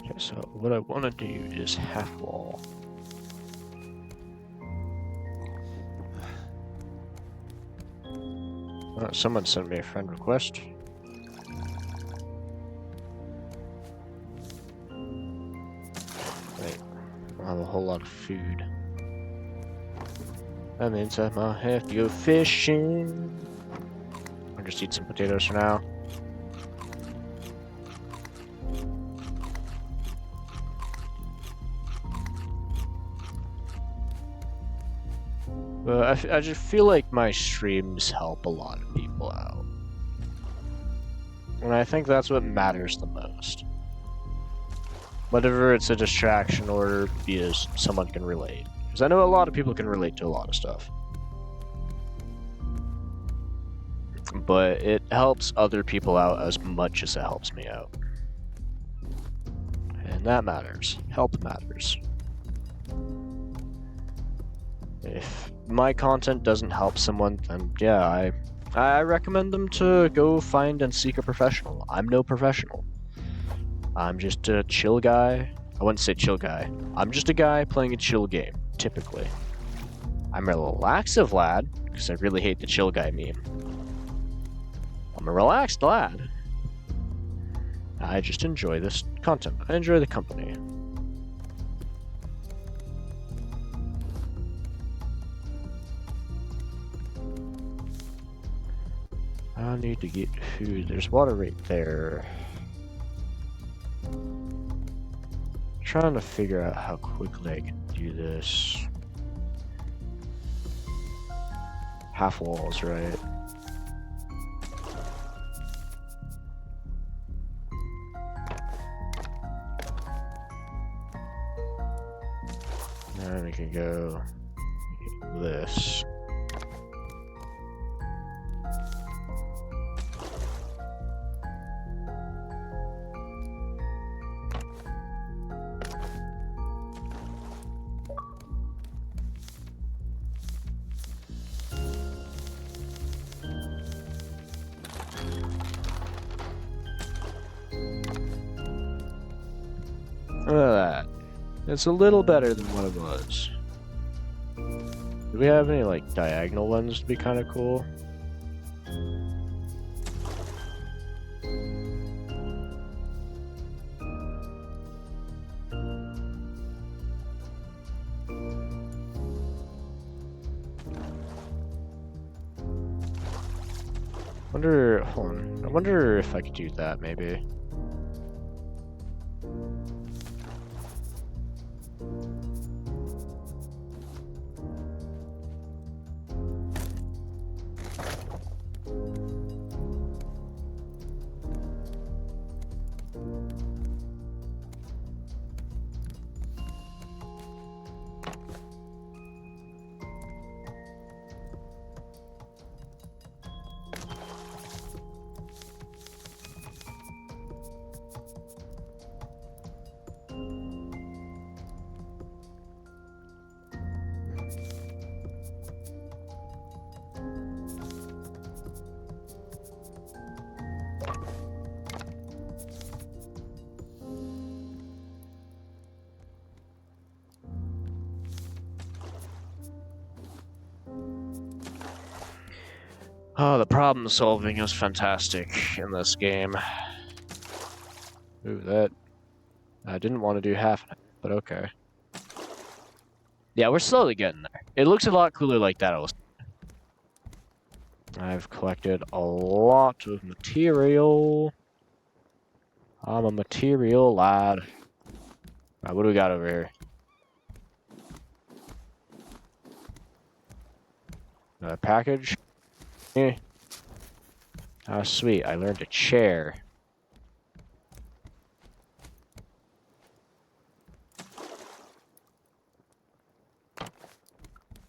Okay, so what I want to do is half wall. Someone sent me a friend request. Wait, I don't have a whole lot of food. That means I might have to go fishing. I'll just eat some potatoes for now. But I just feel like my streams help a lot of people out. And I think that's what matters the most. Whether it's a distraction or because someone can relate. Because I know a lot of people can relate to a lot of stuff. But it helps other people out as much as it helps me out. And that matters. Help matters. If my content doesn't help someone, then yeah, I recommend them to go find and seek a professional. I'm no professional. I'm just a chill guy. I wouldn't say chill guy. I'm just a guy playing a chill game, typically. I'm a relaxive lad, because I really hate the chill guy meme. I'm a relaxed lad. I just enjoy this content. I enjoy the company. I need to get food. There's water right there. Trying to figure out how quickly I can do this. Half walls, right? And we can go this. Look at that. It's a little better than what it was. Do we have any, like, diagonal ones to be kind of cool? Hold on. I wonder if I could do that, maybe. Oh, the problem solving is fantastic in this game. Ooh, that... I didn't want to do half, but okay. Yeah, we're slowly getting there. It looks a lot cooler like that. I've collected a lot of material. I'm a material lad. Alright, what do we got over here? Another package? Eh. Oh, sweet. I learned a chair.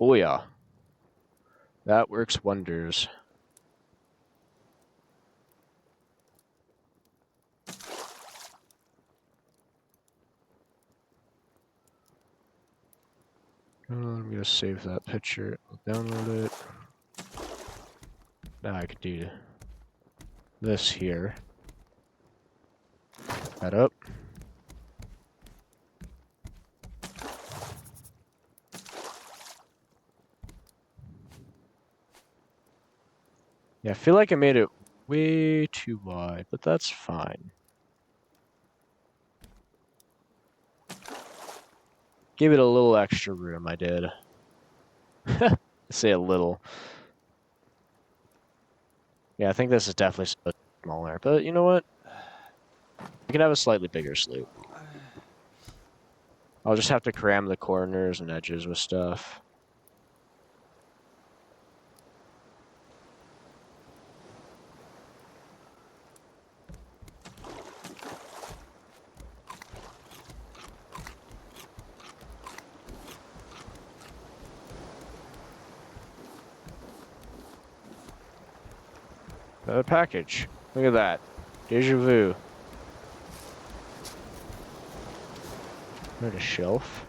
Oh yeah. That works wonders. I'm gonna save that picture. I'll download it. Now I could do this here. That up. Yeah, I feel like I made it way too wide, but that's fine. Give it a little extra room, I did. I say a little. Yeah, I think this is definitely smaller, but you know what? We can have a slightly bigger sloop. I'll just have to cram the corners and edges with stuff. Another package. Look at that. Deja vu. There's a shelf.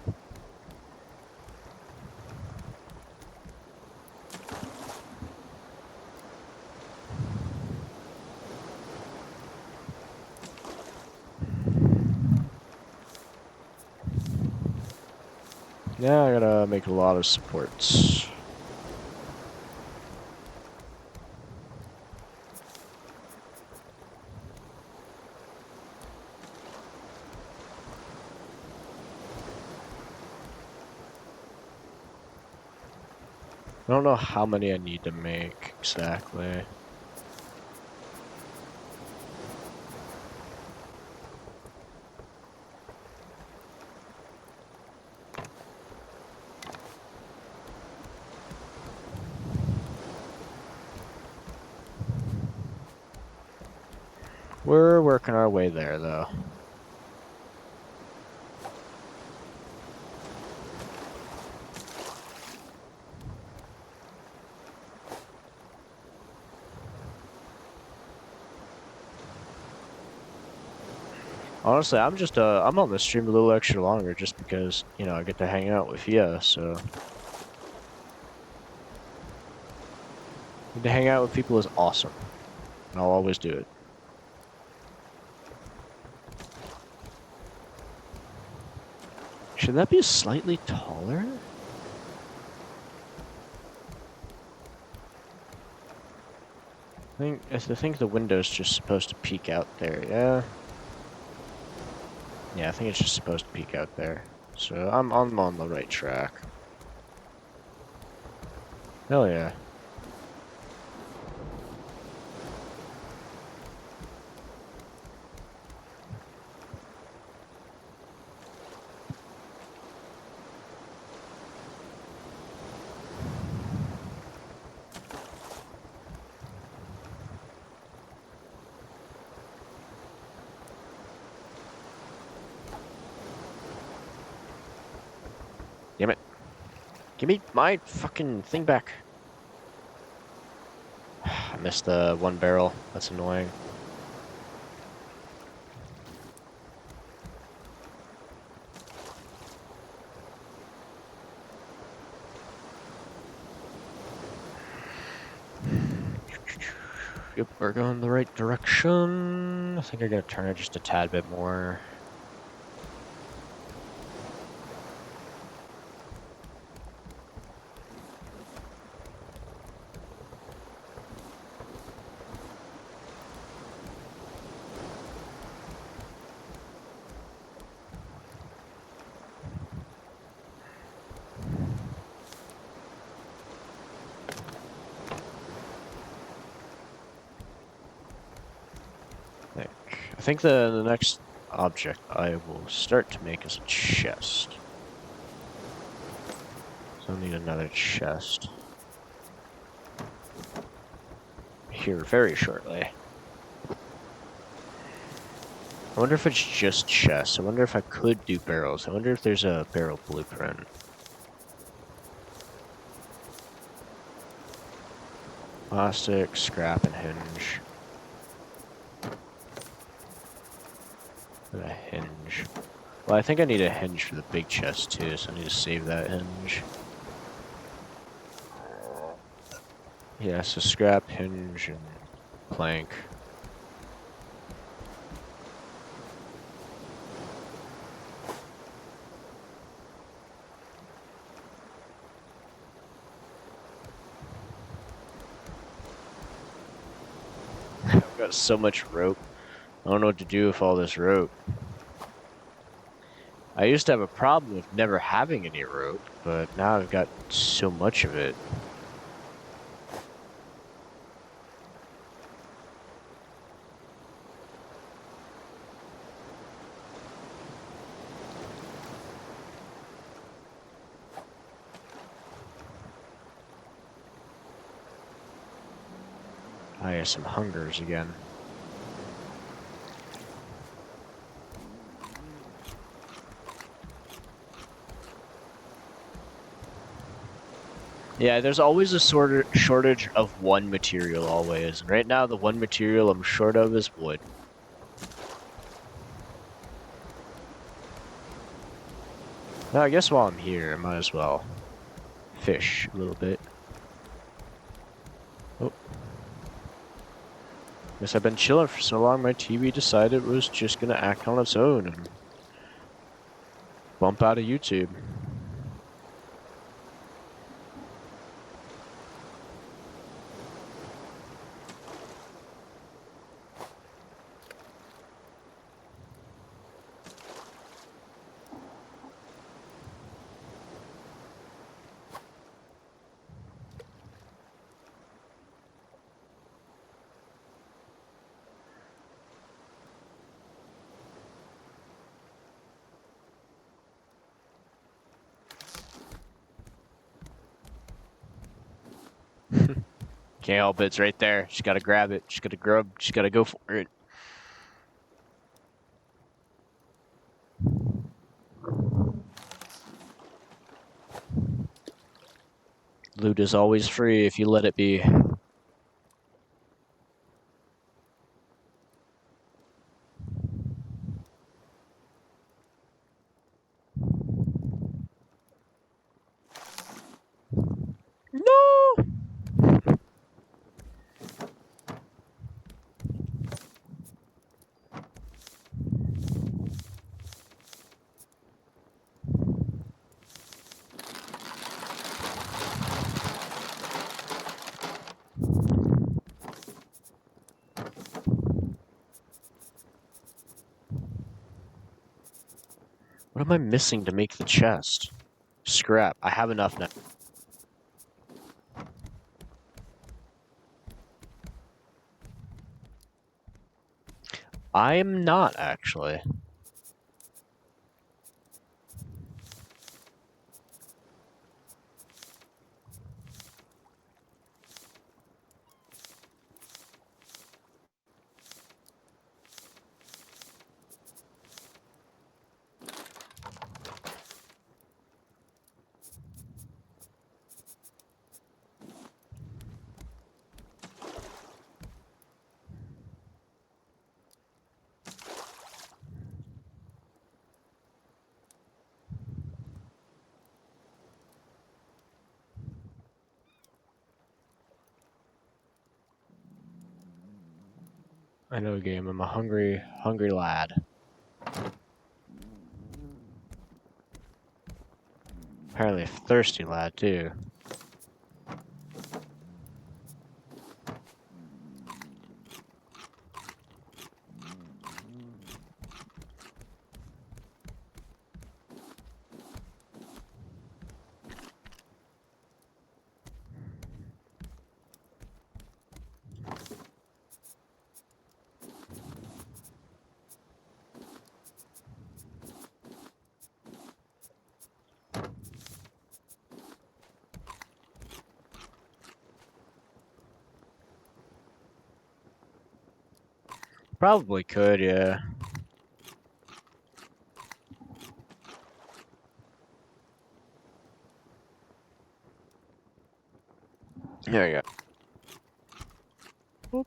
Now I gotta make a lot of supports. I don't know how many I need to make exactly. We're working our way there, though. Honestly, I'm on the stream a little extra longer just because, you know, I get to hang out with you, so. To hang out with people is awesome. And I'll always do it. Should that be slightly taller? I think the window's just supposed to peek out there, yeah? Yeah, I think it's just supposed to peek out there. So I'm on the right track. Hell yeah. Damn it. Give me my fucking thing back. I missed the one barrel. That's annoying. Yep, we're going the right direction. I think I gotta turn it just a tad bit more. I think the next object I will start to make is a chest. So I'll need another chest. Here very shortly. I wonder if it's just chests. I wonder if I could do barrels. I wonder if there's a barrel blueprint. Plastic, scrap, and hinge. And a hinge. Well, I think I need a hinge for the big chest too, so I need to save that hinge. Yeah, so scrap, hinge, and plank. I've got so much rope. I don't know what to do with all this rope. I used to have a problem with never having any rope, but now I've got so much of it. I have some hungers again. Yeah, there's always a shortage of one material, always. And right now, the one material I'm short of is wood. Now, I guess while I'm here, I might as well fish a little bit. Oh. Guess I've been chilling for so long, my TV decided it was just gonna act on its own and bump out of YouTube. Can't help it, it's right there. Just gotta grab it. Just gotta grub. Just gotta go for it. Loot is always free if you let it be. No! What am I missing to make the chest? Scrap. I have enough now. I am not, actually. I know, game. I'm a hungry lad. Apparently a thirsty lad, too. Probably could, yeah. There you go.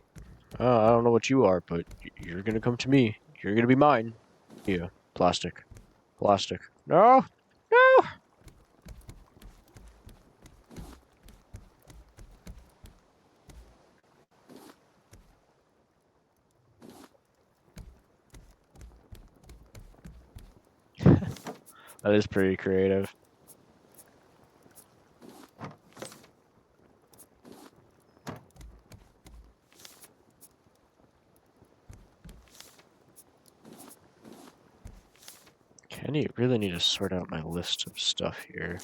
I don't know what you are, but you're gonna come to me. You're gonna be mine. Yeah, plastic. Plastic. No! No! That is pretty creative. I really need to sort out my list of stuff here.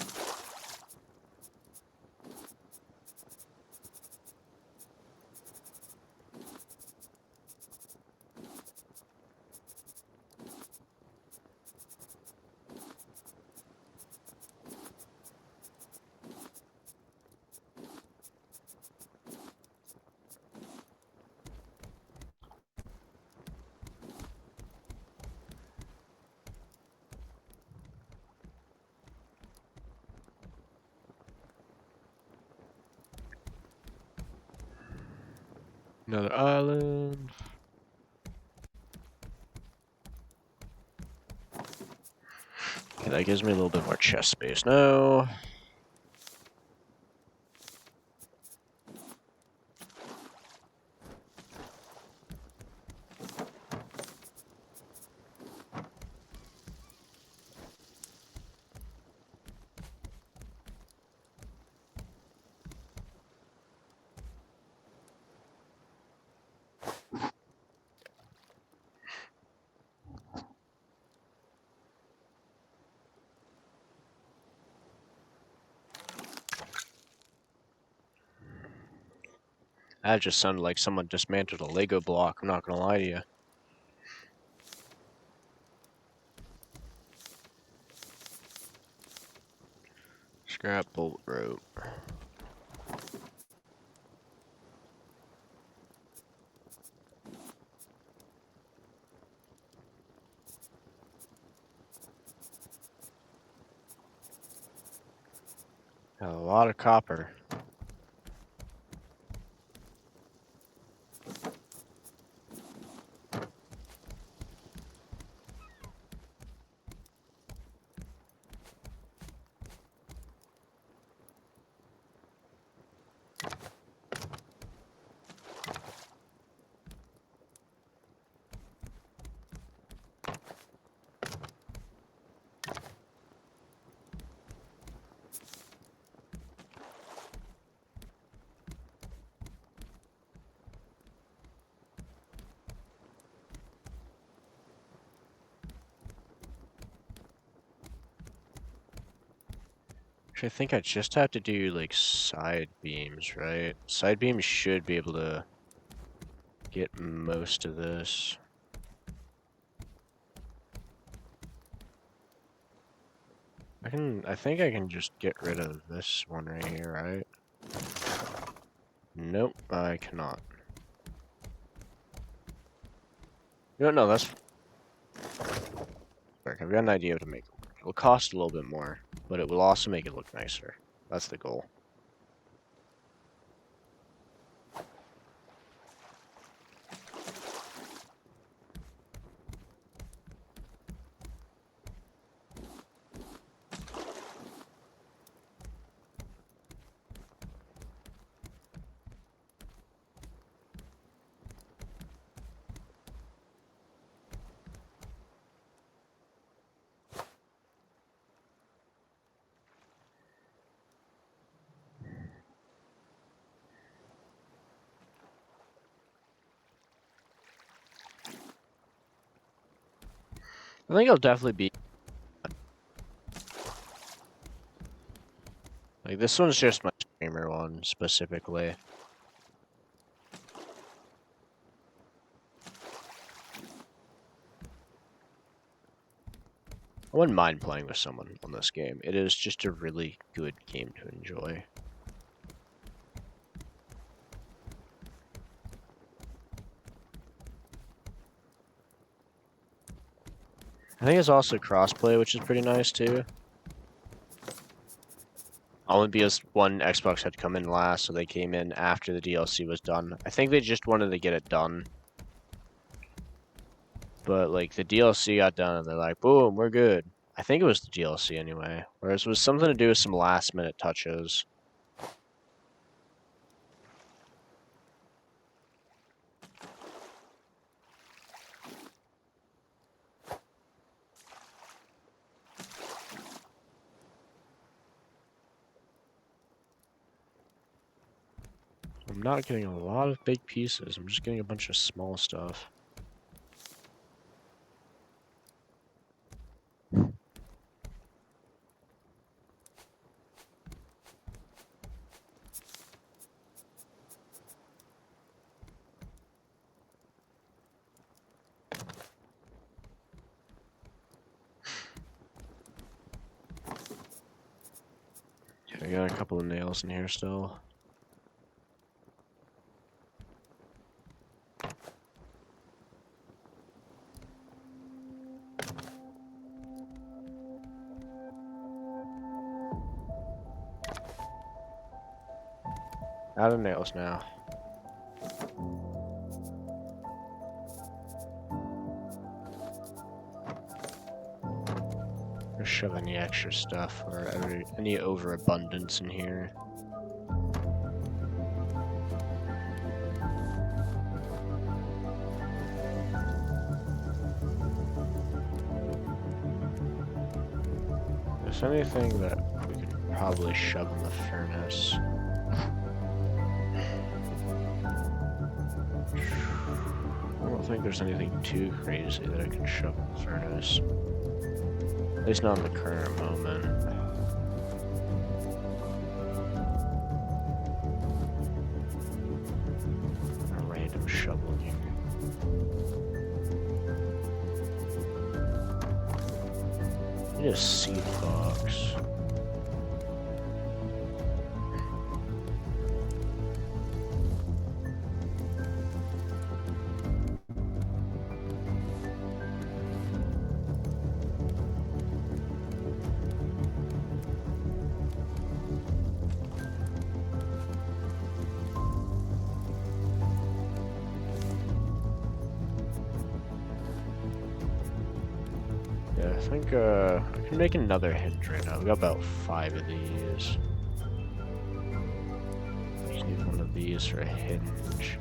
Another island. Okay, that gives me a little bit more chest space now. That just sounded like someone dismantled a Lego block, I'm not gonna lie to you. Scrap bolt rope. Got a lot of copper. Actually, I think I just have to do, like, side beams, right? Side beams should be able to get most of this. I think I can just get rid of this one right here, right? Nope, I cannot. You don't know, that's... I've got an idea to make it work. It'll cost a little bit more, but it will also make it look nicer. That's the goal. I think it'll definitely be... Like, this one's just my streamer one, specifically. I wouldn't mind playing with someone on this game. It is just a really good game to enjoy. I think it's also crossplay, which is pretty nice too. Only because one Xbox had come in last, so they came in after the DLC was done. I think they just wanted to get it done. But, like, the DLC got done, and they're like, boom, we're good. I think it was the DLC anyway. Whereas it was something to do with some last-minute touches. I'm not getting a lot of big pieces. I'm just getting a bunch of small stuff. I got a couple of nails in here still. Out of nails now. Just shove any extra stuff or any overabundance in here. There's anything that we could probably shove in the furnace. I don't think there's anything too crazy that I can shove in the furnace. At least not in the current moment. A random shovel here. I need a seed box. I think I can make another hinge right now. I've got about 5 of these. Just need one of these for a hinge.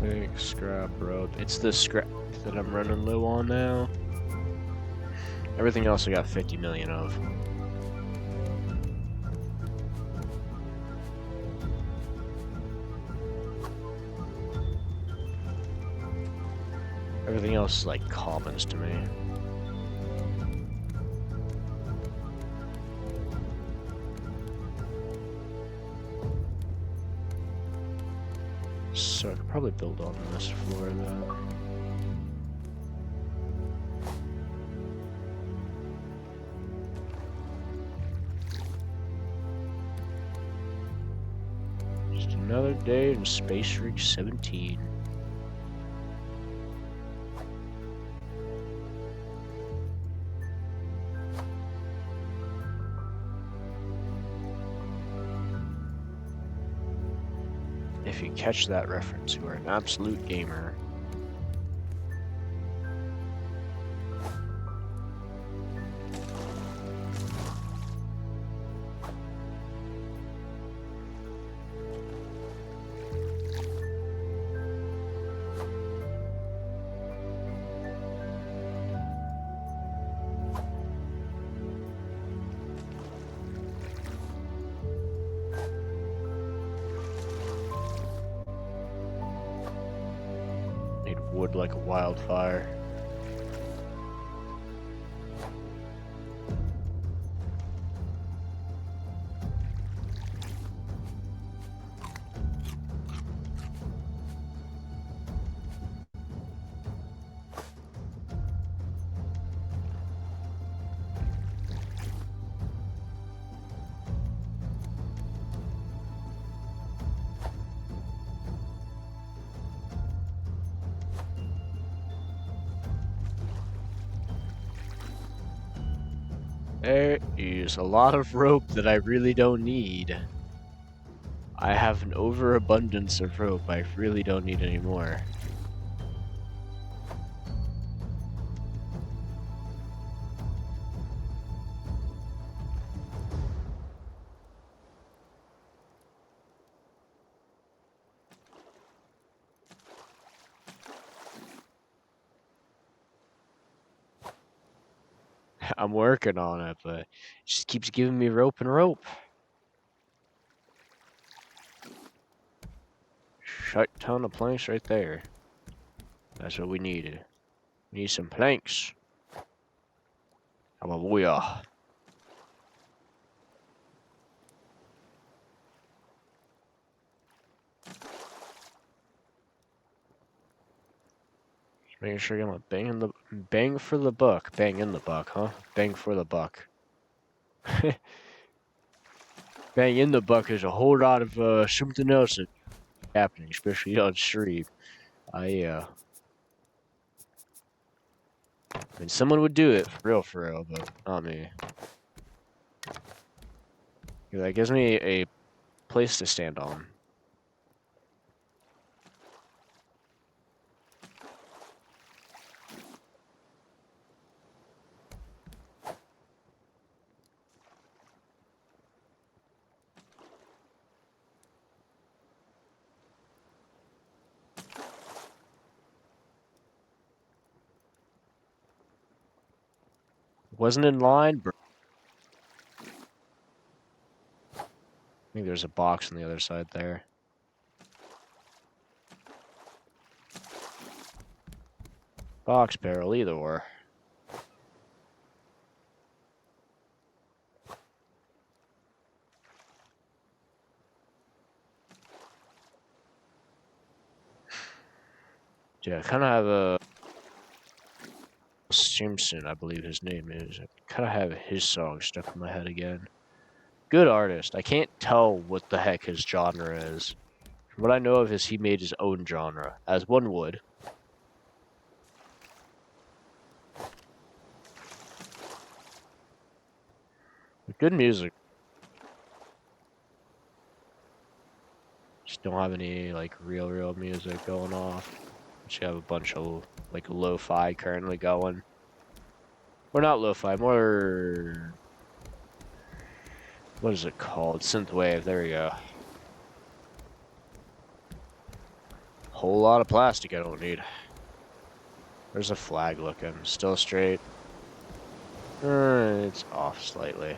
Big scrap rope. It's the scrap that I'm running low on now. Everything else I got 50 million of. Everything else is like commons to me. So I could probably build on this floor though. Just another day in Space Rig 17. If you catch that reference, you are an absolute gamer. Made wood like a wildfire. There is a lot of rope that I really don't need. I have an overabundance of rope. I really don't need any more. I'm working on it, but it just keeps giving me rope and rope. Shut ton of planks right there. That's what we needed. We need some planks. Hallelujah. Just making sure I'm bang for the buck. Bang in the buck, huh? Bang for the buck. Bang in the buck is a whole lot of something else that's happening, especially on stream. I mean, someone would do it for real, but not me. That gives me a place to stand on. Wasn't in line, bro. I think there's a box on the other side there. Box barrel, either or. Yeah, I kind of have a Simpson, I believe his name is. I kind of have his song stuck in my head again. Good artist. I can't tell what the heck his genre is. What I know of is he made his own genre, as one would. Good music. Just don't have any like real music going off. Just have a bunch of like lo-fi currently going. Or not lo-fi, more, what is it called? Synthwave, there we go. Whole lot of plastic I don't need. There's a flag looking, still straight. It's off slightly.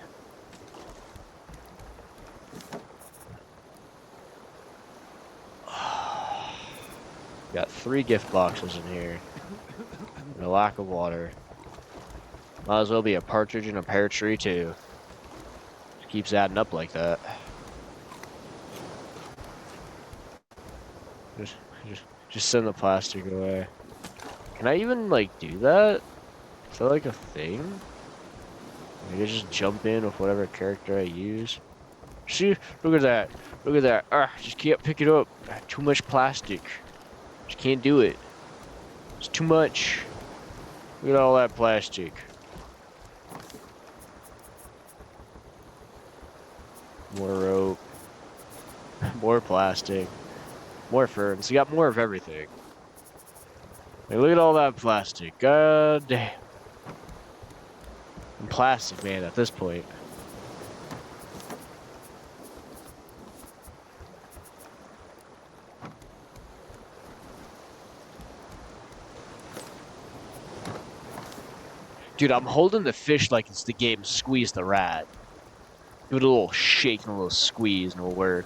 Got 3 gift boxes in here. And a lack of water. Might as well be a partridge in a pear tree, too. Just keeps adding up like that. Just send the plastic away. Can I even, like, do that? Is that, like, a thing? I just jump in with whatever character I use. See? Look at that. Look at that. Just can't pick it up. Too much plastic. Just can't do it. It's too much. Look at all that plastic. More rope. More plastic. More ferns. You got more of everything. Like, look at all that plastic. God damn. I'm plastic man at this point. Dude, I'm holding the fish like it's the game Squeeze the Rat. Give it a little shake and a little squeeze and it'll work.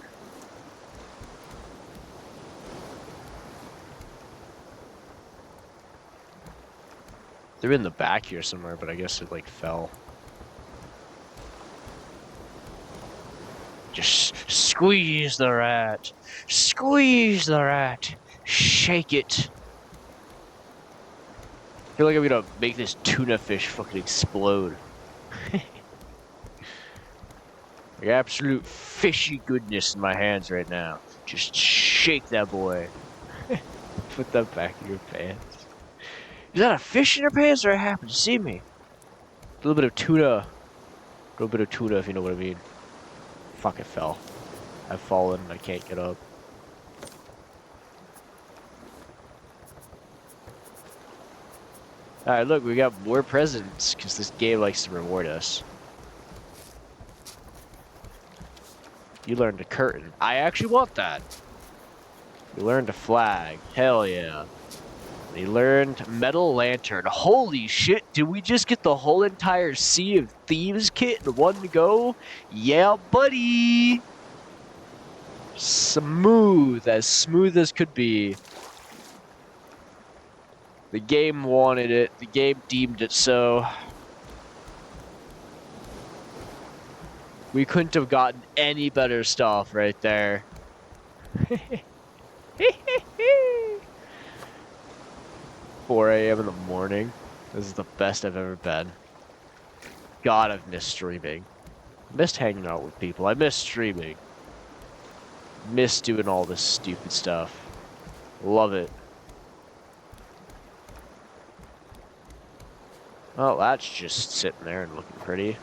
They're in the back here somewhere, but I guess it like fell. Just squeeze the rat. Squeeze the rat. Shake it. I feel like I'm gonna make this tuna fish fucking explode. Like absolute fishy goodness in my hands right now. Just shake that boy. Put that back in your pants. Is that a fish in your pants or it happened to see me? A little bit of tuna. A little bit of tuna if you know what I mean. Fuck, it fell. I've fallen. I can't get up. Alright, look, we got more presents because this game likes to reward us. You learned a curtain. I actually want that. You learned a flag. Hell yeah. You learned metal lantern. Holy shit, did we just get the whole entire Sea of Thieves kit in one go? Yeah, buddy! Smooth as could be. The game wanted it. The game deemed it so. We couldn't have gotten any better stuff right there. 4 a.m. in the morning. This is the best I've ever been. God, I've missed streaming. Missed hanging out with people. I miss streaming. Miss doing all this stupid stuff. Love it. Oh, that's just sitting there and looking pretty.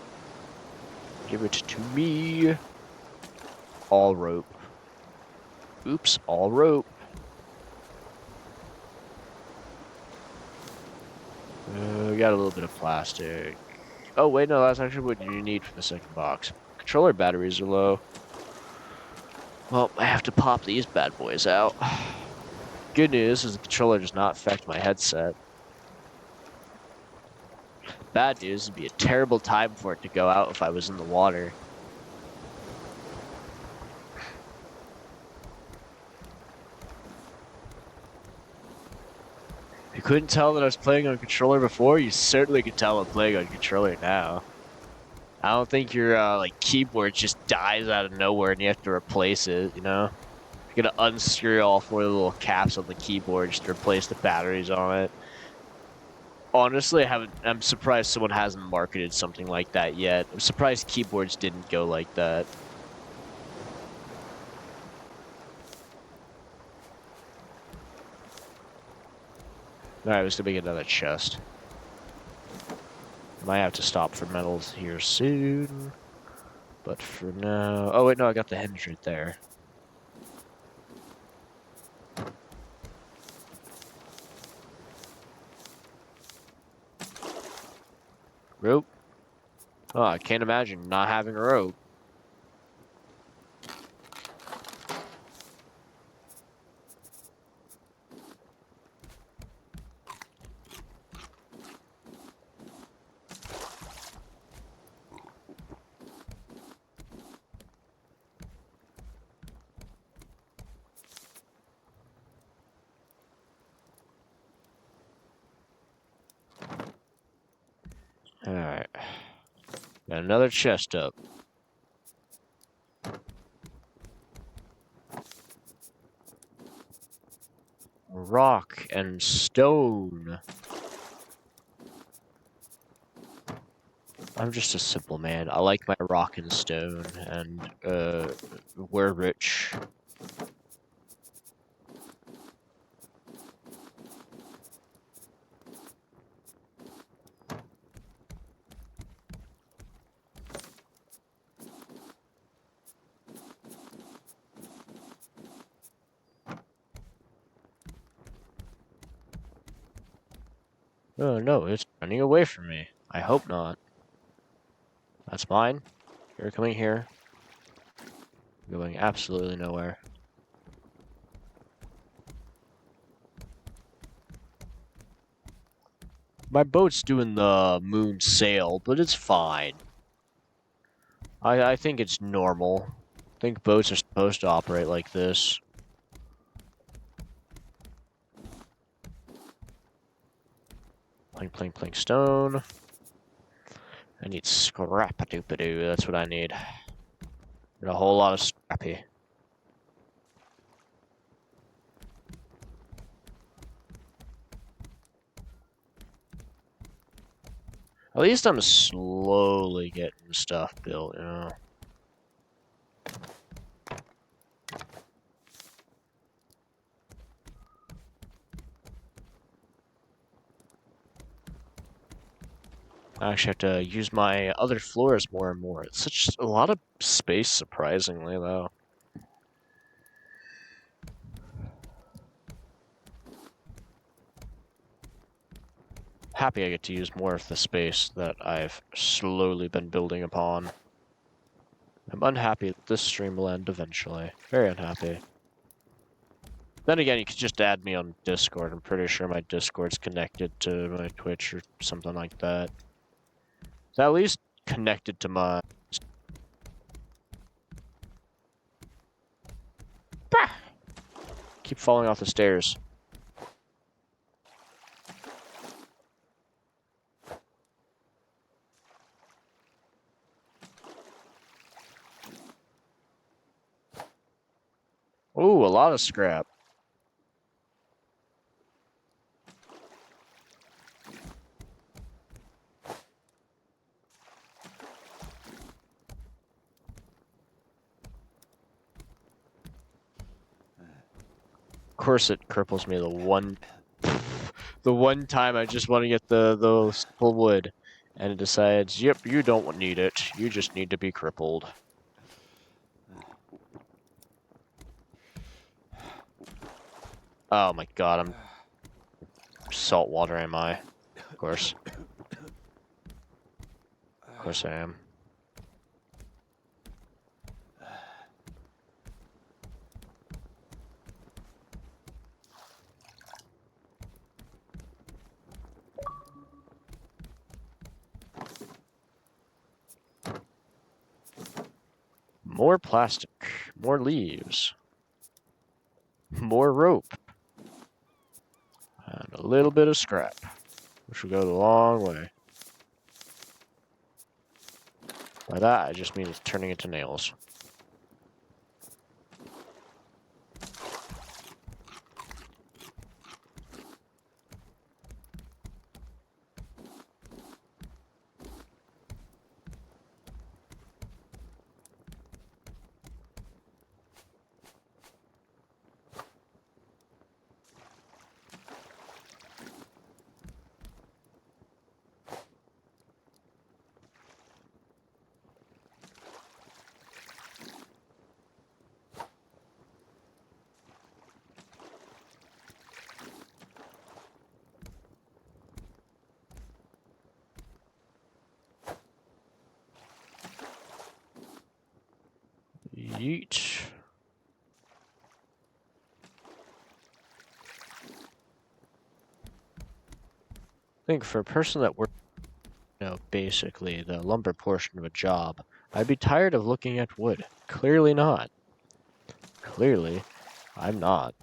Give it to me. All rope. Oops, all rope. We got a little bit of plastic. Oh, wait, no, that's actually what you need for the second box. Controller batteries are low. Well, I have to pop these bad boys out. Good news is the controller does not affect my headset. Bad news would be a terrible time for it to go out if I was in the water. If you couldn't tell that I was playing on a controller before, you certainly could tell I'm playing on a controller now. I don't think your like keyboard just dies out of nowhere and you have to replace it, you know? You're gonna unscrew all 4 little caps on the keyboard just to replace the batteries on it. Honestly, I'm surprised someone hasn't marketed something like that yet. I'm surprised keyboards didn't go like that. Alright, let's go make another chest. Might have to stop for metals here soon. But for now... Oh, wait, no, I got the hinge right there. Rope? Oh, I can't imagine not having a rope. Got another chest up. Rock and stone. I'm just a simple man. I like my rock and stone, and we're rich. Oh no, it's running away from me. I hope not. That's mine. You're coming here. Going absolutely nowhere. My boat's doing the moon sail, but it's fine. I think it's normal. I think boats are supposed to operate like this. Plank, plank, plank, stone. I need scrap-a-doop-a-doo. That's what I need. And a whole lot of scrappy. At least I'm slowly getting stuff built, you know. I actually have to use my other floors more and more. It's such a lot of space, surprisingly, though. Happy I get to use more of the space that I've slowly been building upon. I'm unhappy that this stream will end eventually. Very unhappy. Then again, you could just add me on Discord. I'm pretty sure my Discord's connected to my Twitch or something like that. It's at least connected to my... Bah! Keep falling off the stairs. Ooh, a lot of scrap. Of course it cripples me the one time I just want to get the simple wood, and it decides, yep, you don't need it. You just need to be crippled. Oh my god, I'm salt water, am I? Of course. Of course I am. More plastic, more leaves, more rope, and a little bit of scrap, which will go a long way. By that, I just mean it's turning into nails. Yeet. I think for a person that works, basically the lumber portion of a job, I'd be tired of looking at wood. Clearly not. Clearly, I'm not.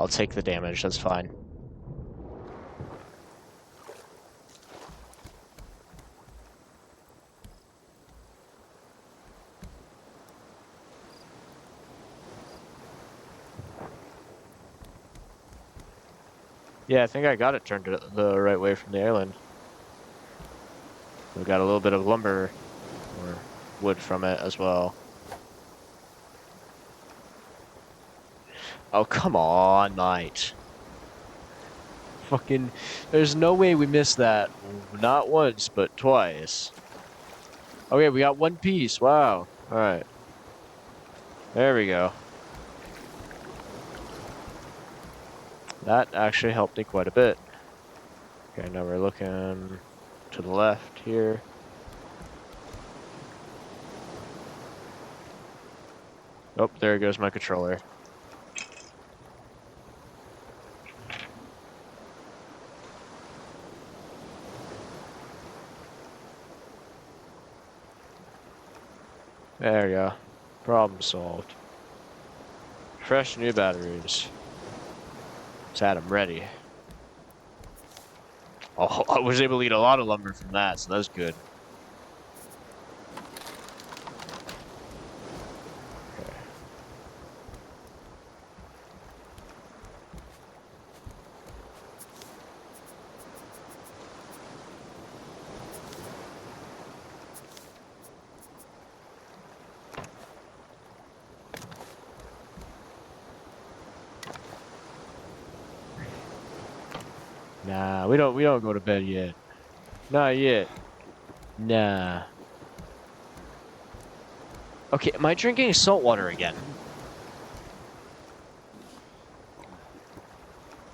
I'll take the damage, that's fine. Yeah, I think I got it turned the right way from the island. We got a little bit of lumber or wood from it as well. Oh, come on, mate. Fucking, there's no way we missed that. Not once, but twice. Okay, we got one piece. Wow. All right. There we go. That actually helped me quite a bit. Okay, now we're looking to the left here. Oh, there goes my controller. There you go. Problem solved. Fresh new batteries. Just had them ready. Oh, I was able to get a lot of lumber from that, so that's good. Okay. Nah, we don't go to bed yet. Not yet. Nah. Okay, am I drinking salt water again?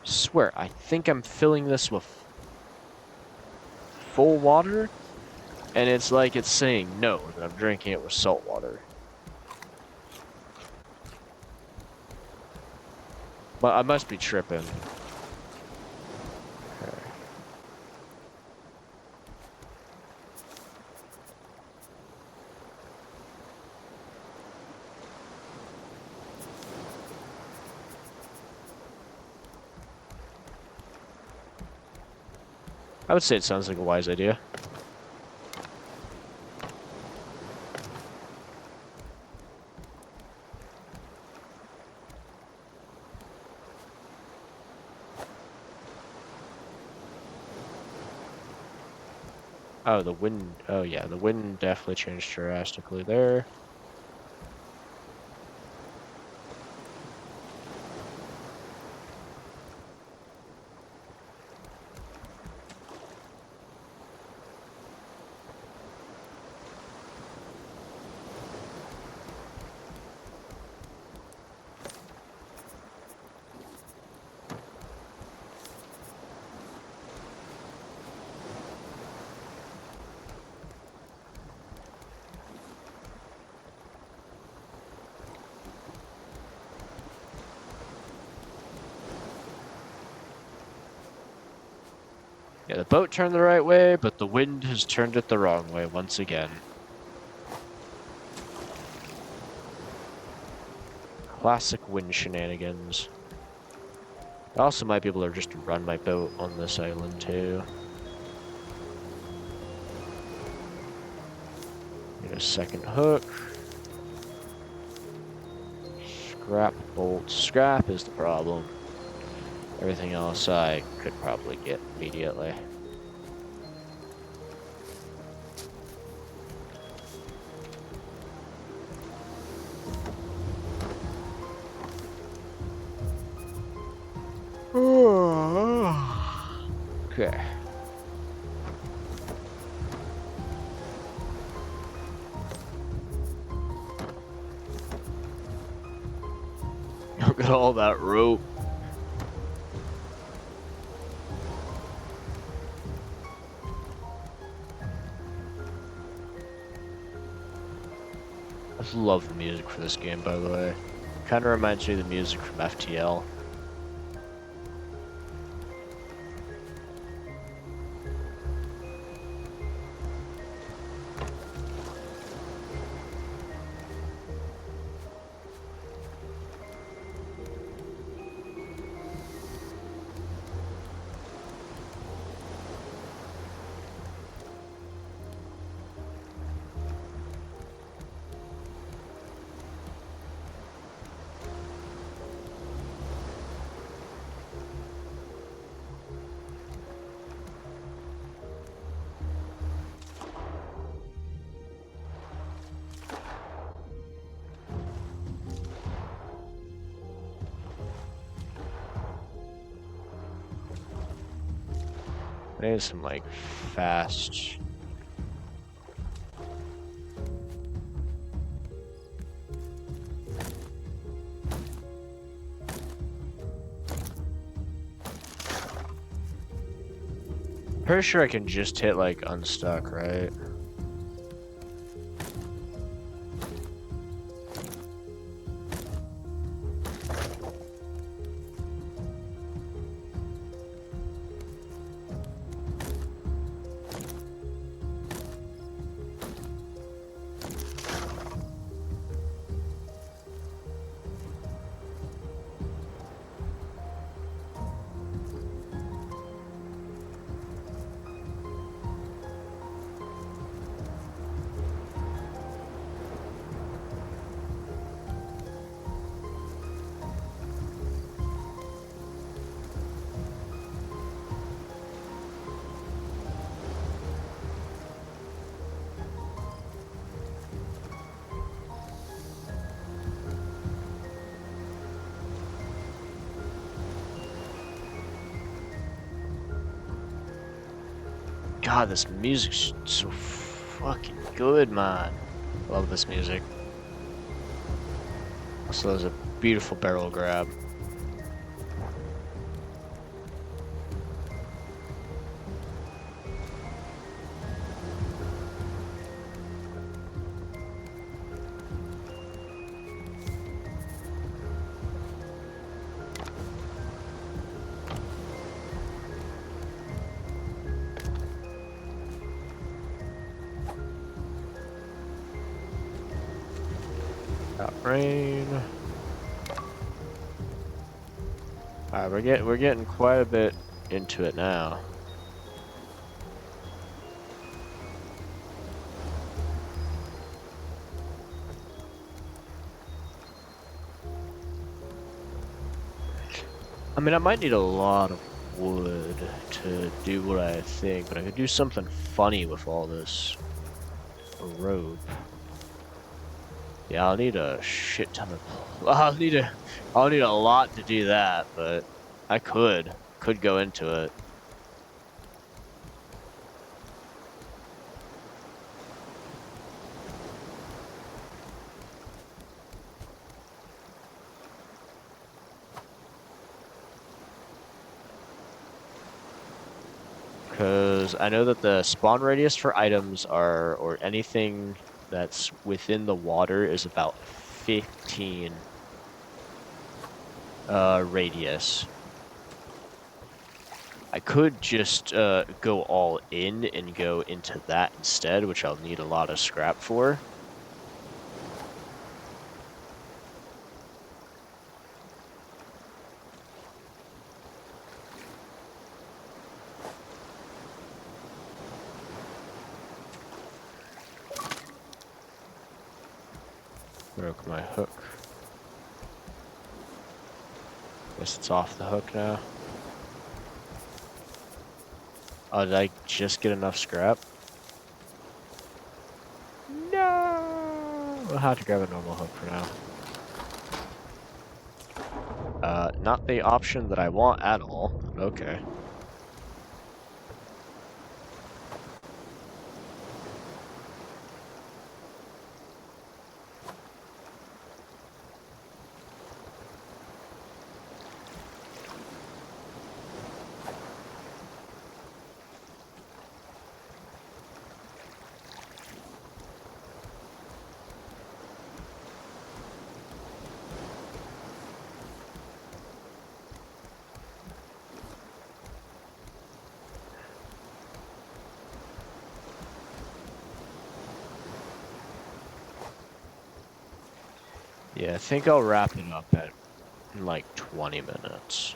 Swear, I think I'm filling this with full water, and it's like it's saying no, that I'm drinking it with salt water. But I must be tripping. Okay. I would say it sounds like a wise idea. Oh, the wind. Oh, yeah, the wind definitely changed drastically there. Yeah, the boat turned the right way, but the wind has turned it the wrong way once again. Classic wind shenanigans. I also might be able to just run my boat on this island too. Need a second hook. Scrap bolt. Scrap is the problem. Everything else I could probably get immediately. Okay. Look at all that rope. I just love the music for this game, by the way. Kind of reminds me of the music from FTL. I need some, like, fast... Pretty sure I can just hit, like, unstuck, right? God, this music's so fucking good, man. Love this music. Also, there's a beautiful barrel grab. Got rain. Alright, we're getting quite a bit into it now. I mean, I might need a lot of wood to do what I think, but I could do something funny with all this rope. Yeah, I'll need a shit ton of... I'll need a lot to do that, but I could go into it. Because I know that the spawn radius for items are, or anything that's within the water, is about 15 radius. I could just go all in and go into that instead, which I'll need a lot of scrap for. Broke my hook. Guess it's off the hook now. Oh, did I just get enough scrap? No! We'll have to grab a normal hook for now. Not the option that I want at all. Okay. Yeah, I think I'll wrap it up at like 20 minutes.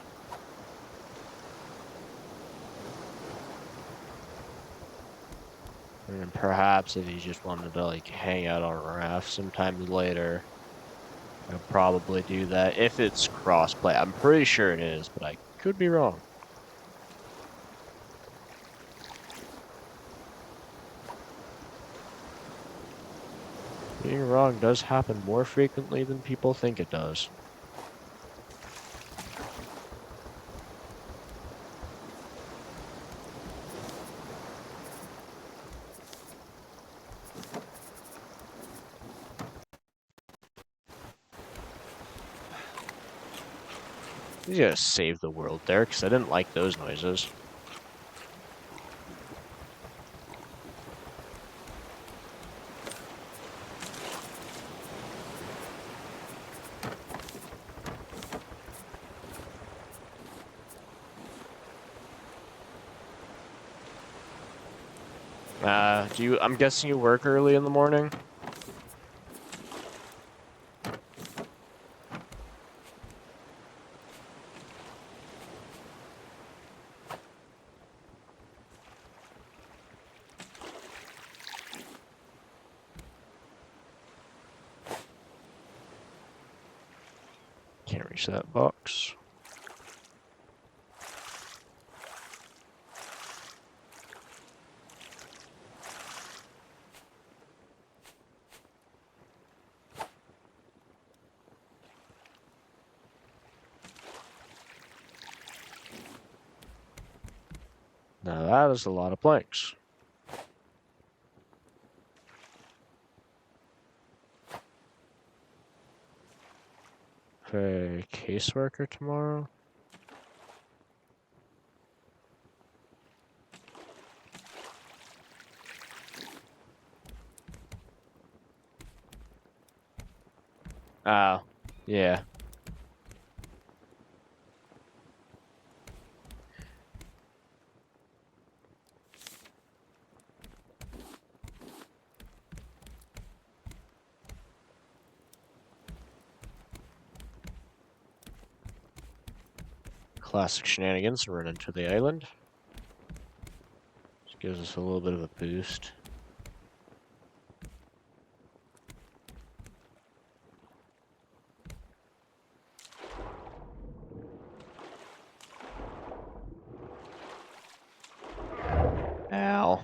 And perhaps if you just wanted to like hang out on a raft sometime later, I'll probably do that if it's crossplay. I'm pretty sure it is, but I could be wrong. Being wrong does happen more frequently than people think it does. You gotta save the world there, because I didn't like those noises. I'm guessing you work early in the morning? Can't reach that box. Now that is a lot of planks. Okay, caseworker tomorrow? Oh, yeah. Classic shenanigans, run into the island. Just gives us a little bit of a boost. Ow.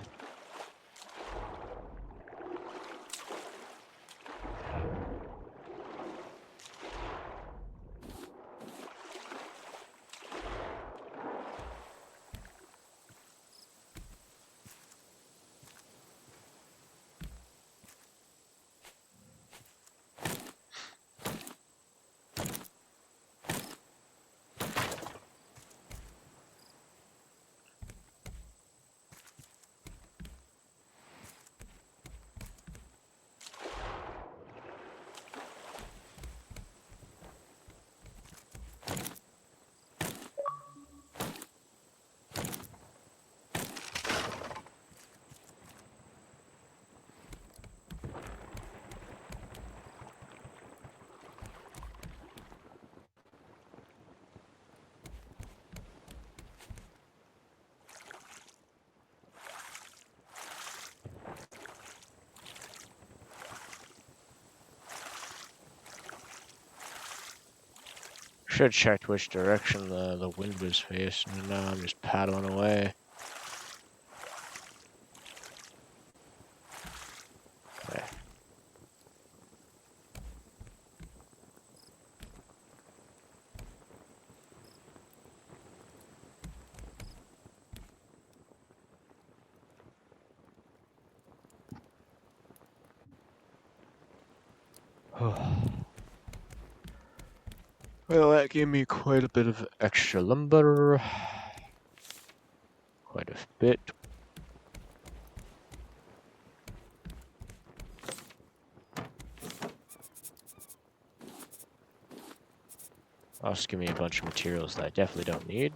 Should have checked which direction the wind was facing, and now I'm just paddling away. Okay. Well, that gave me quite a bit of extra lumber. Quite a bit. Also give me a bunch of materials that I definitely don't need.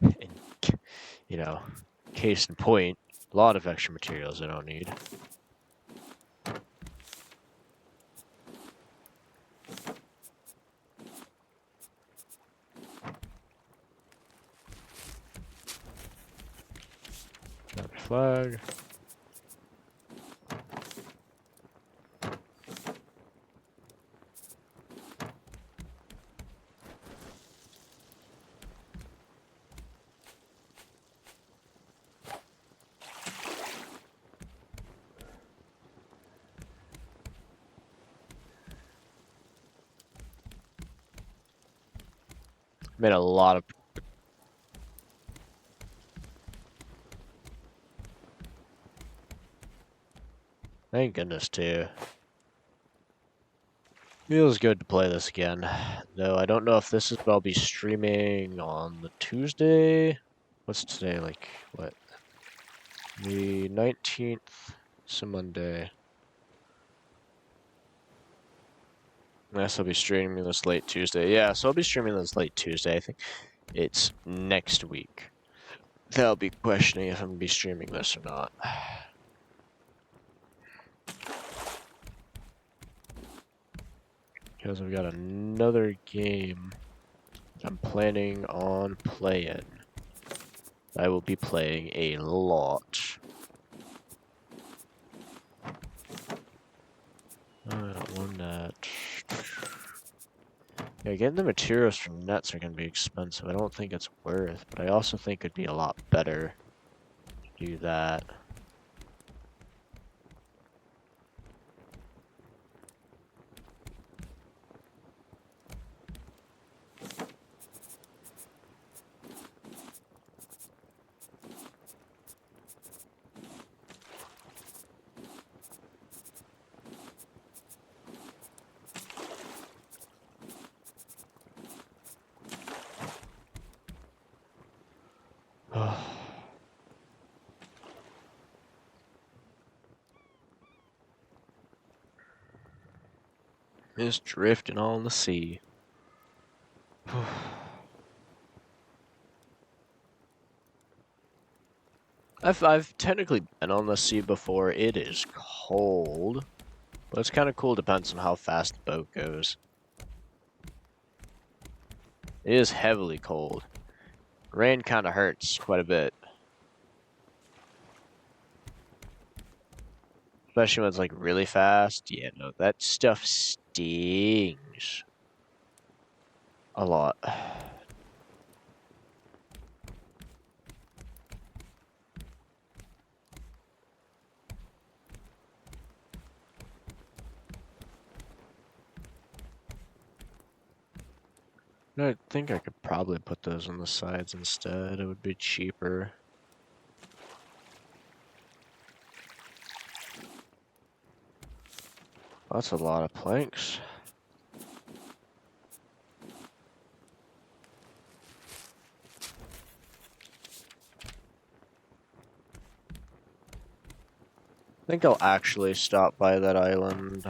And, you know, case in point, a lot of extra materials I don't need. Another flag. Made a lot of Thank goodness, too. Feels good to play this again. Though I don't know if this is what I'll be streaming on the Tuesday. What's today, like, what? The 19th. It's a Monday. Yes, I'll be streaming this late Tuesday. Yeah, so I'll be streaming this late Tuesday. I think it's next week. I'll be questioning if I'm going to be streaming this or not. Because I've got another game I'm planning on playing. I will be playing a lot. One net. Yeah, getting the materials from nets are going to be expensive. I don't think it's worth, but I also think it'd be a lot better to do that. Just drifting on the sea. I've technically been on the sea before. It is cold, but it's kind of cool. Depends on how fast the boat goes. It is heavily cold. Rain kind of hurts quite a bit, especially when it's like really fast. Yeah, no, that stuff stings a lot. I think I could probably put those on the sides instead. It would be cheaper. That's a lot of planks. I think I'll actually stop by that island.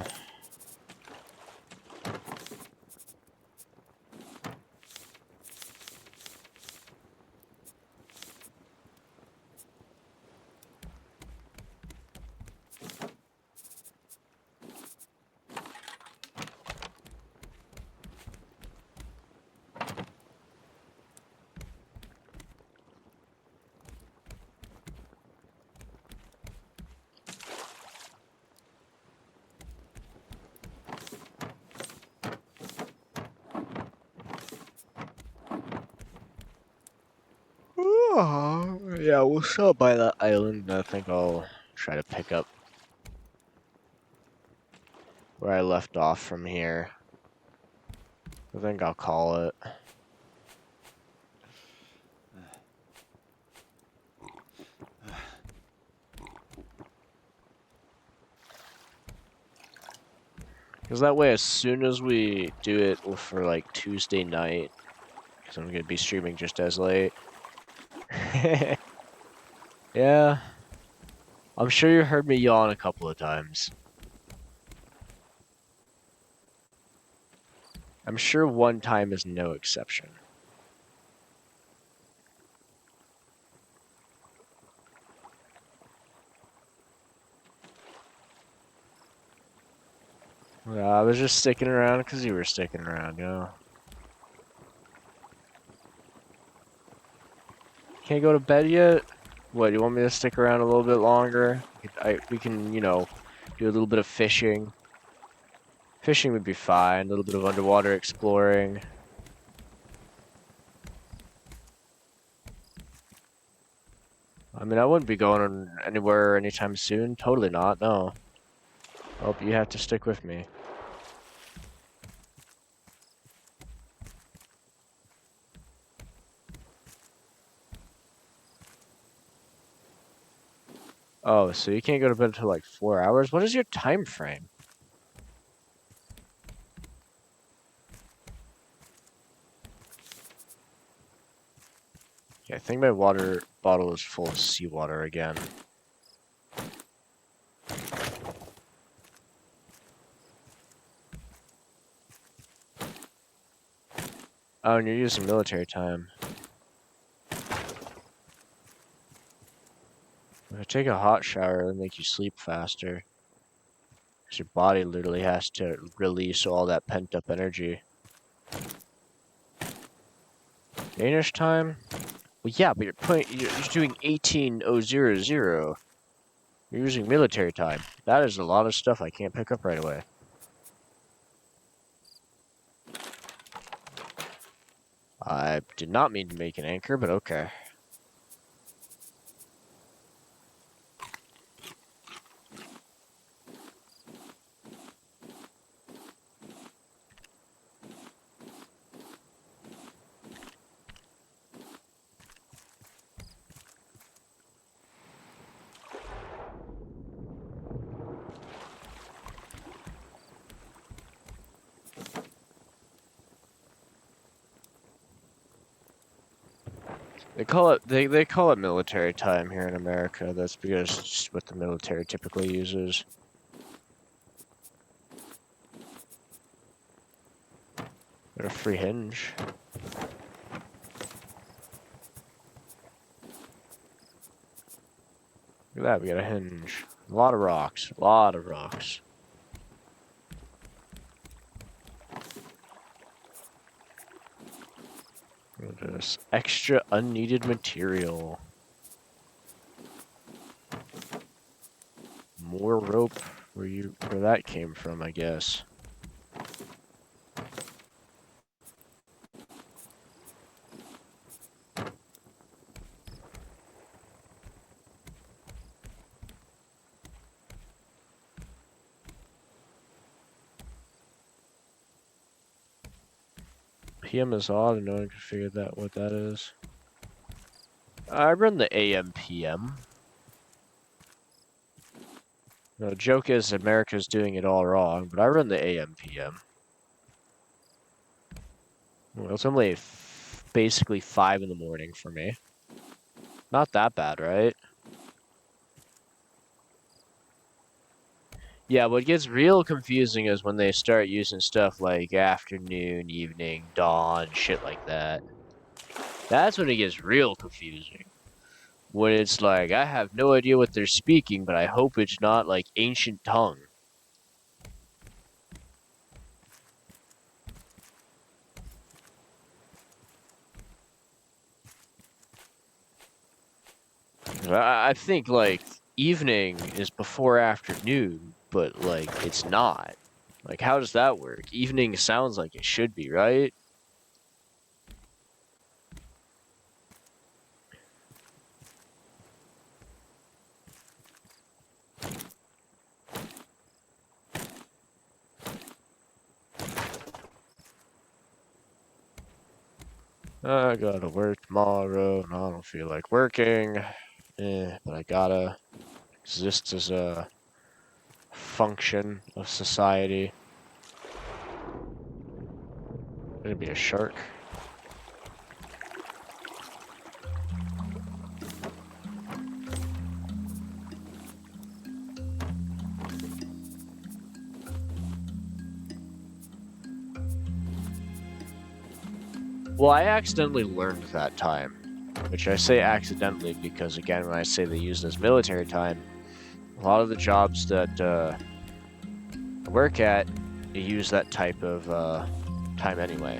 Yeah, we'll stop by that island. I think I'll try to pick up where I left off from here. I think I'll call it. Because that way, as soon as we do it for like Tuesday night, because I'm going to be streaming just as late. Yeah. I'm sure you heard me yawn a couple of times. I'm sure one time is no exception. I was just sticking around because you were sticking around, you know? Can't go to bed yet? What, you want me to stick around a little bit longer? We can, you know, do a little bit of fishing. Fishing would be fine, a little bit of underwater exploring. I mean, I wouldn't be going anywhere anytime soon. Totally not, no. Oh, you have to stick with me. Oh, so you can't go to bed until like 4 hours? What is your time frame? Yeah, I think my water bottle is full of seawater again. Oh, and you're using military time. If I take a hot shower, it'll make you sleep faster. Because your body literally has to release all that pent-up energy. Danish time? Well, yeah, but you're doing 18000. You're using military time. That is a lot of stuff I can't pick up right away. I did not mean to make an anchor, but okay. They call it military time here in America. That's because it's what the military typically uses. Got a free hinge. Look at that, we got a hinge. A lot of rocks. A lot of rocks. Look at this extra unneeded material. More rope where that came from, I guess. PM is odd, and no one can figure that what that is. I run the AM PM. The joke is America's doing it all wrong, but I run the AM PM. Well, it's only basically 5 in the morning for me. Not that bad, right? Yeah, what gets real confusing is when they start using stuff like afternoon, evening, dawn, shit like that. That's when it gets real confusing. When it's like, I have no idea what they're speaking, but I hope it's not like ancient tongue. I think like evening is before afternoon, but like it's not. Like, how does that work? Evening sounds like it should be, right? I gotta work tomorrow, and I don't feel like working. But I gotta exist as a function of society. Gonna be a shark. Well, I accidentally learned that time, which I say accidentally because, again, when I say they use it as military time, a lot of the jobs that I work at, you use that type of time anyway.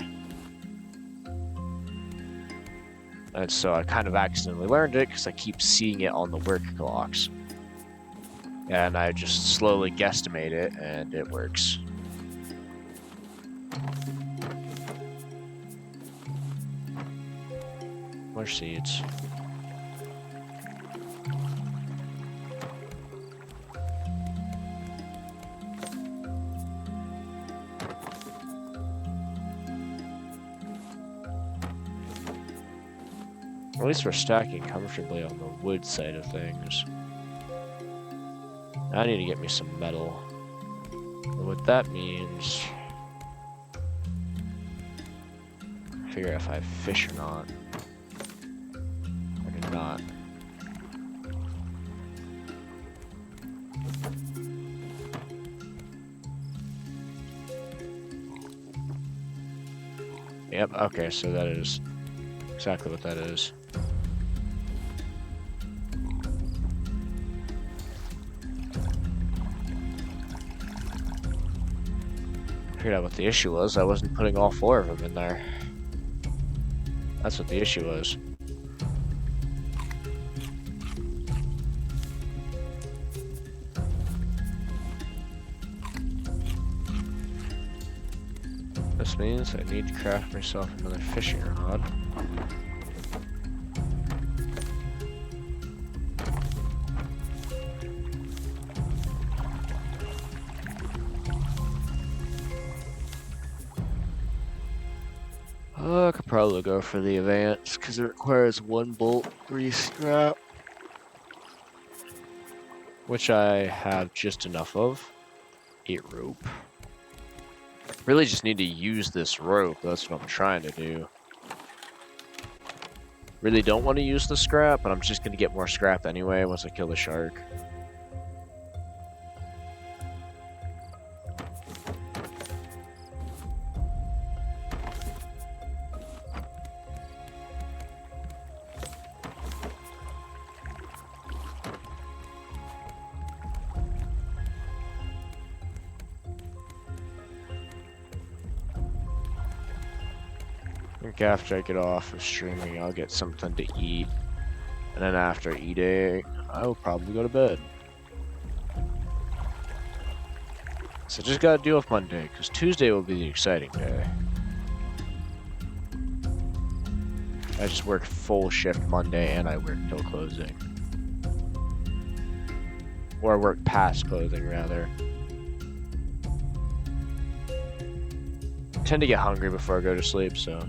And so I kind of accidentally learned it because I keep seeing it on the work clocks. And I just slowly guesstimate it, and it works. More seeds. At least we're stacking comfortably on the wood side of things. I need to get me some metal. And what that means... figure out if I have fish or not. I do not. Yep, okay, so that is exactly what that is. Figured out what the issue was. I wasn't putting all 4 of them in there. That's what the issue was. This means I need to craft myself another fishing rod. I could probably go for the advance because it requires 1 bolt, 3 scrap, which I have just enough of. 8 rope. Really just need to use this rope. That's what I'm trying to do. Really don't want to use the scrap, but I'm just going to get more scrap anyway once I kill the shark. I think after I get off of streaming, I'll get something to eat. And then after eating, I will probably go to bed. So just gotta deal with Monday, because Tuesday will be the exciting day. I just work full shift Monday and I work till closing. Or I work past closing, rather. I tend to get hungry before I go to sleep, so...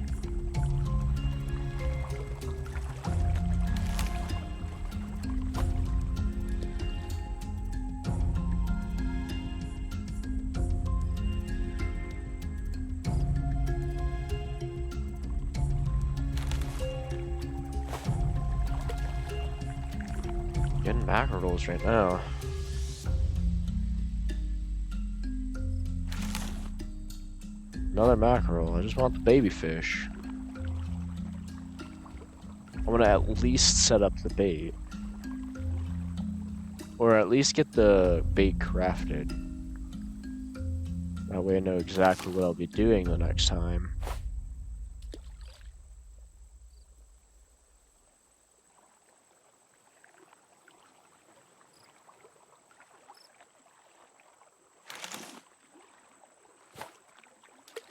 Getting mackerel rolls right now. Another mackerel. I just want the baby fish. I'm gonna at least set up the bait. Or at least get the bait crafted. That way I know exactly what I'll be doing the next time.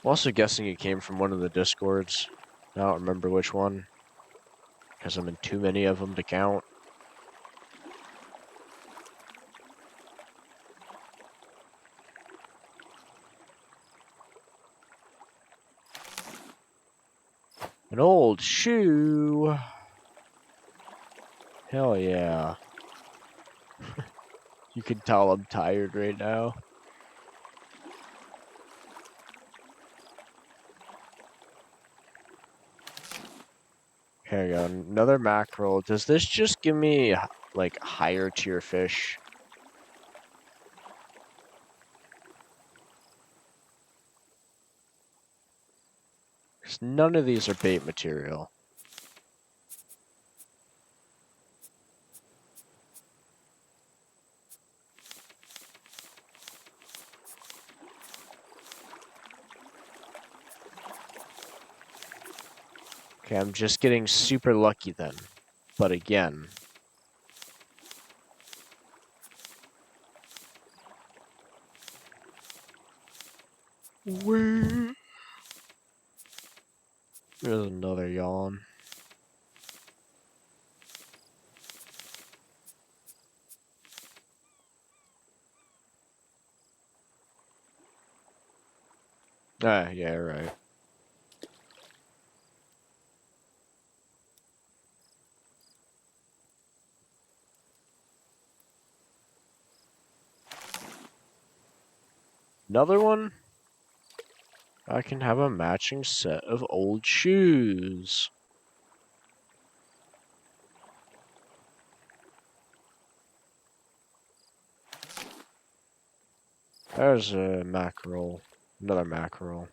I'm also guessing it came from one of the Discords. I don't remember which one. Because I'm in too many of them to count. An old shoe! Hell yeah. You can tell I'm tired right now. Here we go, another mackerel. Does this just give me, like, higher tier fish? Because none of these are bait material. Okay, I'm just getting super lucky then. But again... Where? There's another yawn. Ah, yeah, right. Another one? I can have a matching set of old shoes. There's a mackerel. Another mackerel.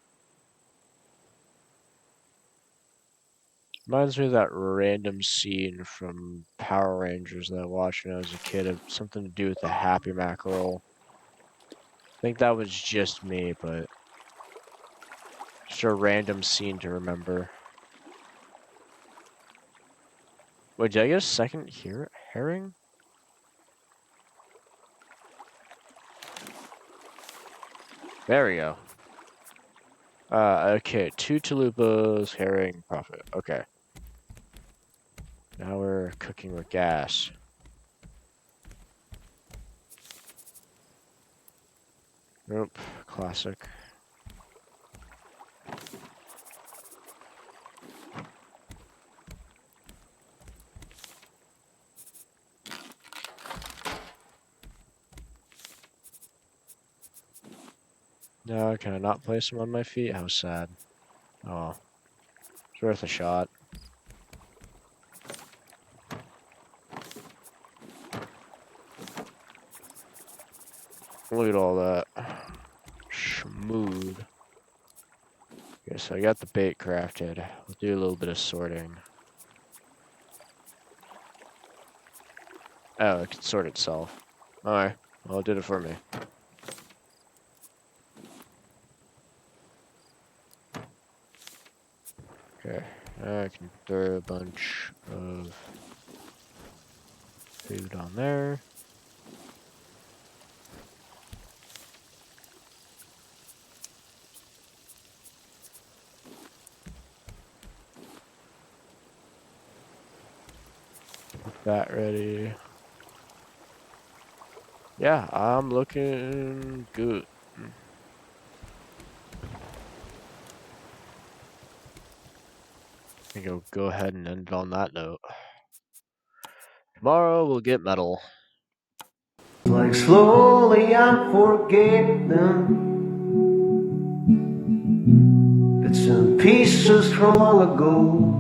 Reminds me of that random scene from Power Rangers that I watched when I was a kid. Of something to do with the happy mackerel. I think that was just me, but just a random scene to remember. Wait, did I get a second herring? There we go. Okay, 2 chalupas, herring, profit. Okay. Now we're cooking with gas. Nope, classic. No, can I not place him on my feet? How sad. Oh, it's worth a shot. Look at all that. Schmood. Okay, so I got the bait crafted. We'll do a little bit of sorting. Oh, it can sort itself. Alright, well, it did it for me. Okay, I can throw a bunch of food on there. Get that ready. Yeah, I'm looking good. I think I'll go ahead and end it on that note. Tomorrow we'll get metal. Like slowly I'm forgetting bits and pieces from long ago.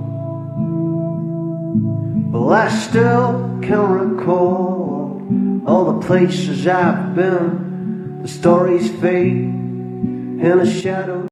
Well, I still can recall all the places I've been. The stories fade in a shadow.